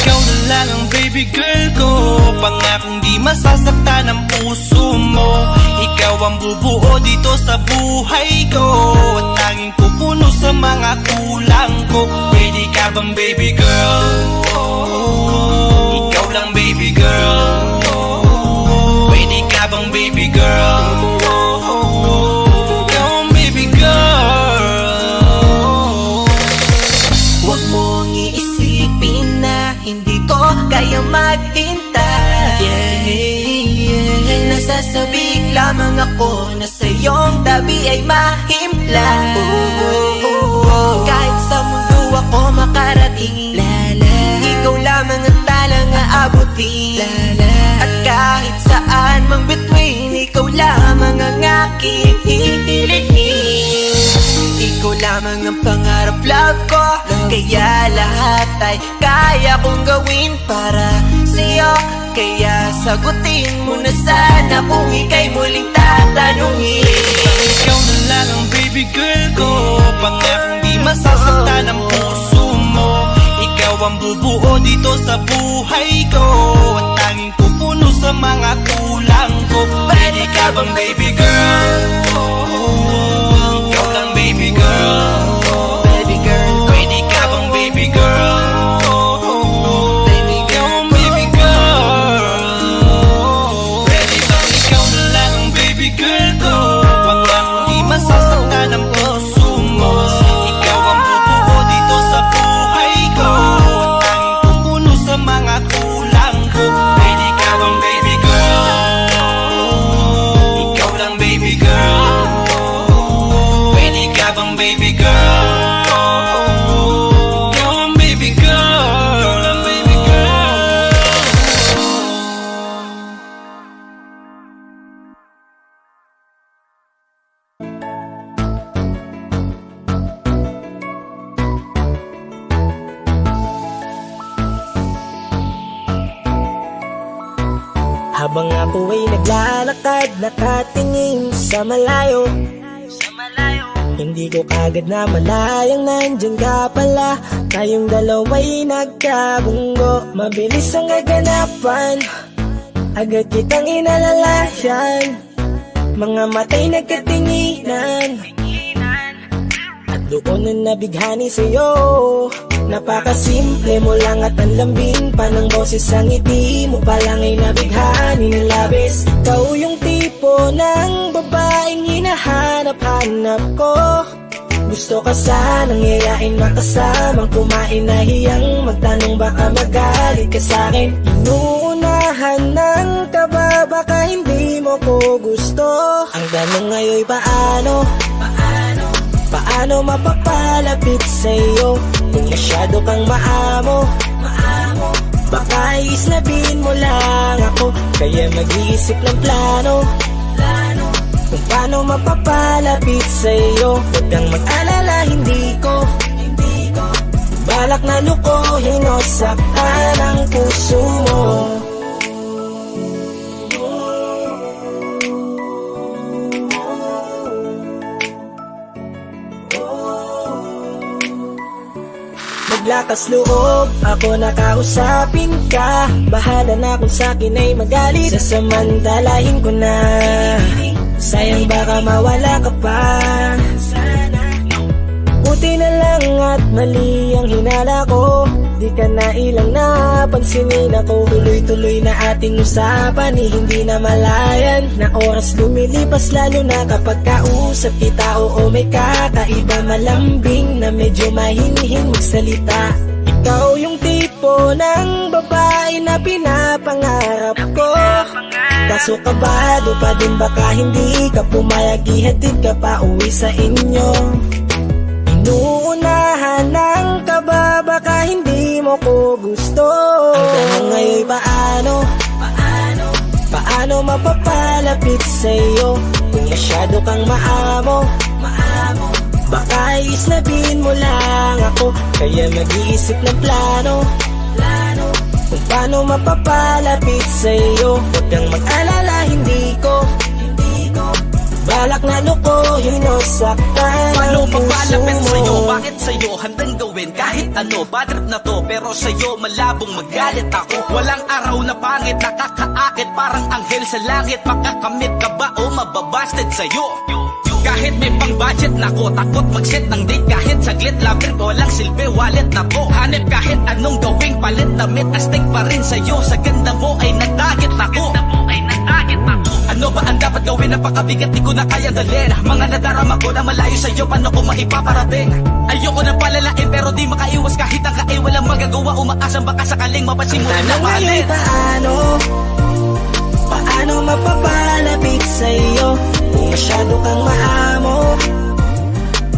Ikaw na lang ang baby girl ko, pangakong di masasaktan ang puso mo. Ikaw ang bubuo dito sa buhay ko, at tanging pupuno sa mga kulang ko. Pwede ka bang baby girl? Ikaw lang baby girl. Pwede ka bang baby girl? Ikaw ang baby girl. Huwag mong iisipin na hindi ko kaya maghintay. Nasasabik lamang ako na sa iyong tabi ay mahimpla. Kahit sa mundo ako makarating, ikaw lamang ang talang aabutin. At kahit saan mang between, ikaw lamang ang aking hihilihin. Ikaw lamang ang pangarap, love ko. Kaya lahat ay kaya kong gawin para sa'yo. Kaya sagutin mo na sana kung ika'y muling tatanungin. Ikaw na lang ang baby girl ko, pangakong di masasaktan ang puso mo. Ikaw ang bubuo dito sa buhay ko, at tanging pupuno sa mga kulang ko. Pwede ka bang baby girl? Ikaw lang baby girl. Baby girl, Pwede ka bang baby girl? Ikaw ang baby girl. Pwede bang ikaw na lang ang baby girl ko, pangakong di masasaktan ang puso mo. Ikaw ang bubuo dito sa buhay ko, at tanging pupuno sa mga kulang ko. Pwede ka bang baby girl? Ikaw lang Habang ako ay naglalakad, nakatingin sa malayo, hindi ko kagad na malayang nandyan ka pala. Tayong dalawa'y nagkabunggo, mabilis ang kaganapan, agad kitang inalalayan. Mga matay nagkatinginan, at doon na nabighani sa'yo. Napakasimple mo lang at ang lambing pa ng boses, ang ngiti mo pa lang ay nabighani ng labis. Ikaw yung tipo ng babaeng hinahanap-hanap ko. Gusto ka sanang yayain, makasamang kumain, nahiyang magtanong baka magalit ka sa'kin. Inuunahan ng kaba, baka hindi mo ko gusto. Ang tanong ngayon paano? Paano mapapalapit sa'yo kung masyado kang maamo? Baka islabin mo lang ako, kaya mag-iisip ng plano kung paano mapapalapit sa'yo. Huwag kang mag-alala, hindi ko balak na lukohin o saktan ang puso mo. Lakas loob, ako nakausapin ka. Bahala na kung sa'kin ay magalit, sasamantalahin ko na. Sayang baka mawala ka pa. Buti na lang at mali ang hinala ko, di ka na ilang napansinin ako. Tuloy-tuloy na ating usapan, hindi na malayan. Na oras lumilipas lalo na kapag kausap kita. Oo, may kakaiba, malambing na medyo mahinihin magsalita. Ikaw yung tipo ng babae na pinapangarap ko. Kaso kabado pa din, baka hindi ka pumayag, ihatid ka pa uwi sa inyo. Inuunahan ng kaba, baka hindi mo ko gusto. Ang tanong ngayon paano? Paano mapapalapit sa'yo kung masyado kang maamo? Baka islabin mo lang ako, kaya mag-iisip ng plano kung paano mapapalapit sa'yo. Huwag kang mag-alala, hindi ko balak na lukohin o saktan ang puso mo. Sa'yo, bakit sa'yo handang gawin kahit ano? Bad trip na to, pero sa'yo malabong magalit ako. Walang araw na pangit, nakakaakit parang anghel sa langit. Makakamit ka ba o mababasted sa'yo? Kahit may pang budget na ko, takot mag-set ng date kahit saglit. Labir ko walang silbi, wallet na to. Hanip kahit anong gawing palit, damit astig pa rin sa'yo. Sa ganda mo ay nagtagit ako. Ano ba ang dapat gawin? Napakabigat, di ko na kaya dalhin. Mga nadarama ko na malayo sa'yo, paano ko maipaparating? Ayoko na palalain pero di makaiwas kahit ang kain. Walang magagawa, umaasang baka sakaling mapansin mo rin na mahalin. Paano mapapalapit sa'yo kung masyado kang maamo?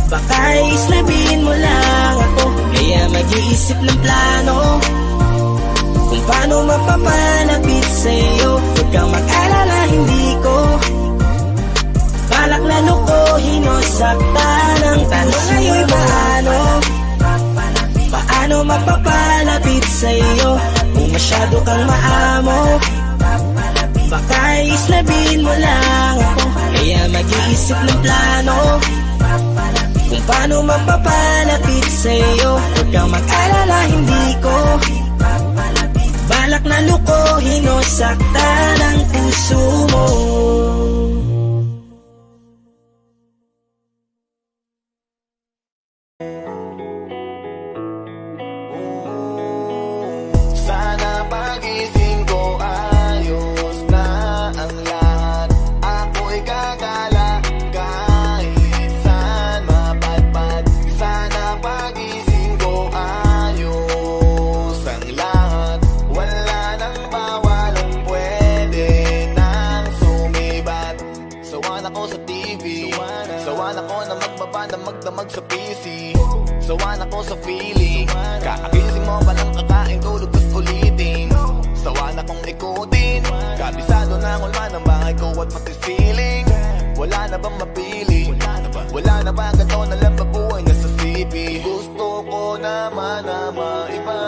Baka islabin mo lang ako, kaya mag-iisip ng plano kung paano mapapalapit sa'yo. Huwag kang mag-alala, hindi ko balak na lukohin o saktan ang tanong ngayon paano mapapalapit sa'yo kung masyado kang maamo? Baka islabin mo lang ako, kaya mag-iisip ng plano kung paano mapapalapit sa'yo. Huwag kang mag-alala, hindi ko balak na lukohin o saktan ang puso mo. Sana pagising ko ayos na ang lahat. Ako'y gagala kahit saan mapadpad. Sana pagising ko ayos ang lahat. Wala nang bawalang pwede nang sumibat. Sawan ako sa TV, sawan ako na magdamag sa PC, sawan ako sa feeling. Kakagising mo palang kakain, tulog tas ulitin. Sawan akong ikutin, kabisado na ang ulma ng bahay ko at pati feeling. Wala na bang mapili? Wala na ba ganito na lang babuhay na sa CP? Gusto ko naman na maiba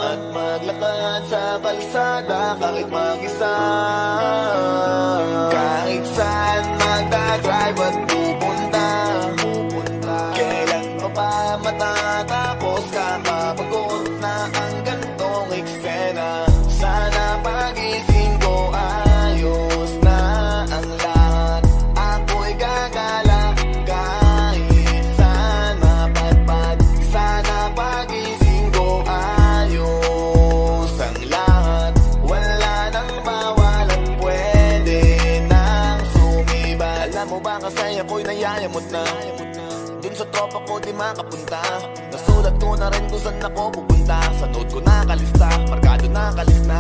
at maglakad sa kalsada. kalsada kahit mag-isa. Kahit saan magdadrive at pupunta, kailan pa ba matatapos? Kakapagod na ang gantong eksena. Sana pagising ko ayos na ang lahat. Ako'y gagala kahit saan mapadpad. Sana pagising ko ayos ang lahat. Wala nang bawal at pwede nang sumibat. Alam mo ba kasi ako'y nayayamot na dun sa tropa ko di makapunta. Nasulat ko na rin kung saan ako pupunta. Sa note ko nakalista, markado nakalis na.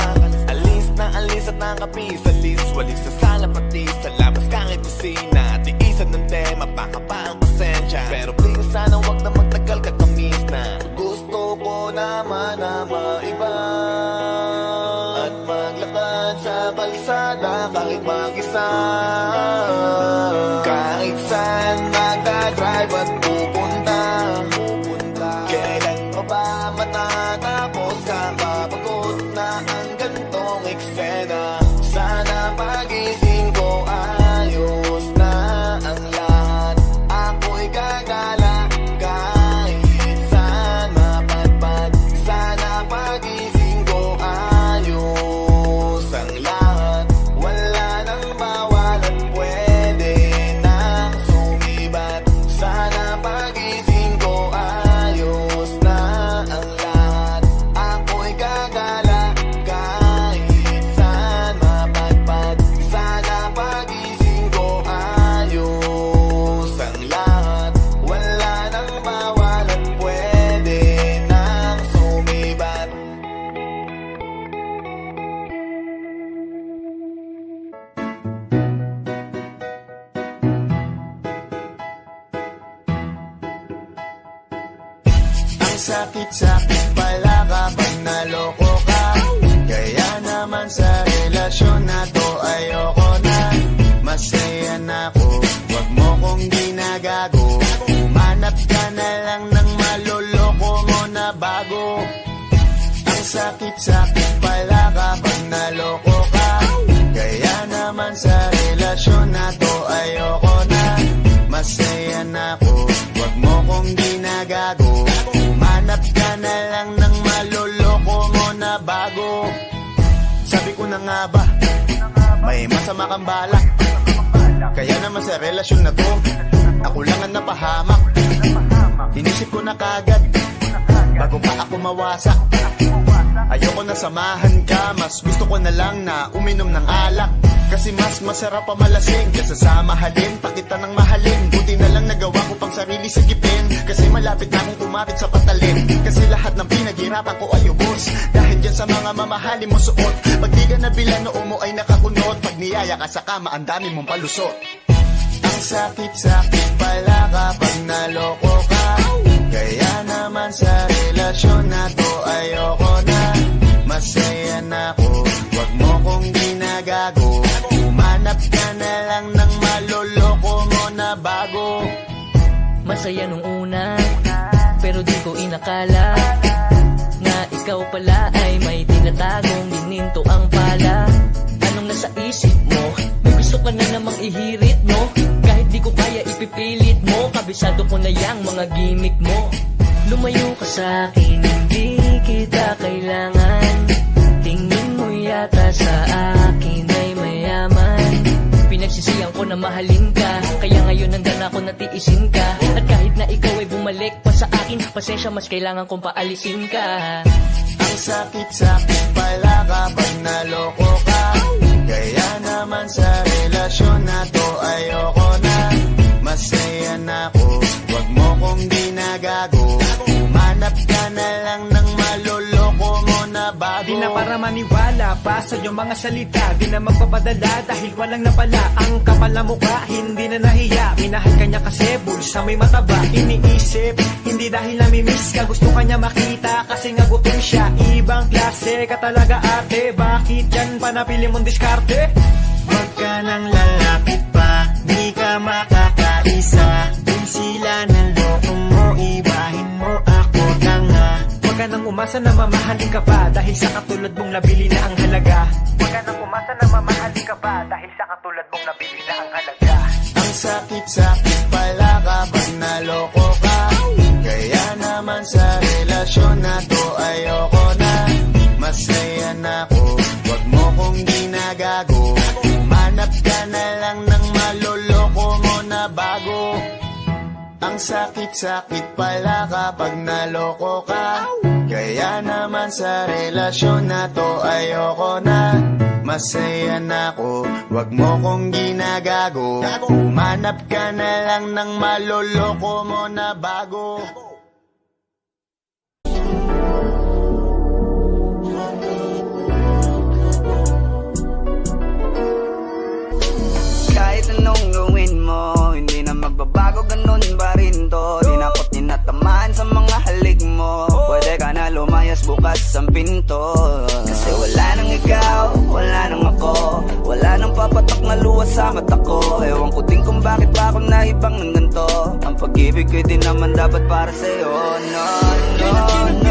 Alis at nakapis sa list. Walis sa sala pati sa labas kahit kusina. Tiisan ng tema, baka pa ang pasensya. Pero please sana wag na magtagal katamis na. Gusto ko naman na maiba at maglakad sa kalsada kahit mag-isa. Kahit saan magdadrive at pupunta, kailan pa ba matatapos? Kakapagod na ang gantong eksena. Sana pagising ko ayos na ang lahat. Ako'y gagala kahit saan mapadpad. Sana pagising ko ayos ang lahat. Wala nang bawal at pwede nang sumibat. Sana pagising ko ayos na ang lahat. Ako'y gagala kahit saan mapadpad. Sana pagising ko ayos ang lahat. Wala nang bawal at pwede nang sumibat. Ang sakit-sakit pala kapag naloko ka. Kaya naman sa relasyon na to ayoko na. Masaya na ako, wag mo kong ginagago. Manap ka na lang ng maloloko mo na bago. Ang sakit-sakit pala kapag naloko ka. Kaya naman sa relasyon na to ayoko na. Masaya na ako, wag mo kong ginagago. Manap ka na lang ng maloloko mo na bago. Sabi ko na nga ba, may masama kang balak. Kaya naman sa relasyon na to, ako lang ang napahamak. Inisip ko na kagad, bago pa ako mawasak. Ayoko na samahan ka, mas gusto ko na lang na uminom ng alak. Kasi mas masarap pa malasing kaysa sa mahalin, pa kita ng mahalin. Buti na lang nagawa ko pang sarili sigipin. Kasi malapit na akong umapit sa patalin. Kasi lahat ng pinaghirapan ko ay ubos dahil dyan sa mga mamahalin mo suot. Pag di ka nabilan noo mo ay nakakunot. Pag niyaya ka sa kama ang dami mong palusot. Ang sakit-sakit pala kapag naloko ka. Kaya naman sa relasyon na to ayoko na. Masaya na ako, wag mo kong ginagago. Umanap ka na lang ng maloloko mo na bago. Masaya nung una, pero di ko inakala na ikaw pala ay may tinatagong gininto ang pala. Anong nasa isip mo? May gusto ka na namang ihirit mo. Kahit di ko kaya ipipilit mo, kabisado ko na yang mga gimmick mo. Lumayo ka sa akin, hindi kita kailangan. Tingin mo yata sa akin ay mayaman. Pinagsisiyan ko na mahalin ka, kaya ngayon nandyan ako natiisin ka. At kahit na ikaw ay bumalik pa sa akin, pasensya mas kailangan kong paalisin ka. Ang sakit-sakit pala kapag naloko ka. Kaya naman sa relasyon na to ayoko na. Masaya na ako, wag mo kong ginagago. Manap ka na lang ng maloloko mo na bago. Di na para maniwala pa sa iyong mga salita. Di na magpapadala dahil walang napala. Ang kapal na mukha, hindi na nahiya. Minahal ka niya kasi bulsa may mataba. Iniisip, hindi dahil namimiss ka. Gusto ka niya makita kasi nga gutom siya. Ibang klase ka talaga ate. Bakit yan pa napili mong diskarte? Wag ka nang lalapit pa, di ka makakaisa. Kung sila ng loko mo, ibahin mo ako tanga. Huwag ka nang umasa na mamahalin ka pa dahil sa katulad mong nabili na ang halaga. Huwag ka nang umasa na mamahalin ka pa dahil sa katulad mong nabili na ang halaga. Ang sakit-sakit pala kapag naloko ka. Kaya naman sa relasyon na to ayoko na. Masaya na ako, wag mo kong ginagago. Manap ka na lang ng maloloko mo na bago. Ang sakit-sakit pala kapag naloko ka. Kaya naman sa relasyon na to ayoko na. Masaya na ako, wag mo kong ginagago. Manap ka na lang ng maloloko mo na bago. Kahit anong gawin mo, hindi na magbabago, ganun pa rin to. Di na ako tinatamaan sa mga halik mo. Pwede ka na lumayas, bukas ang pinto. Kasi wala nang ikaw, wala nang ako. Wala nang papatok na luwas sa mata ko. Ewan ko din kung bakit pa ako naibang ng ganito. Ang pag-ibig ko din naman dapat para sa'yo. No, no, no.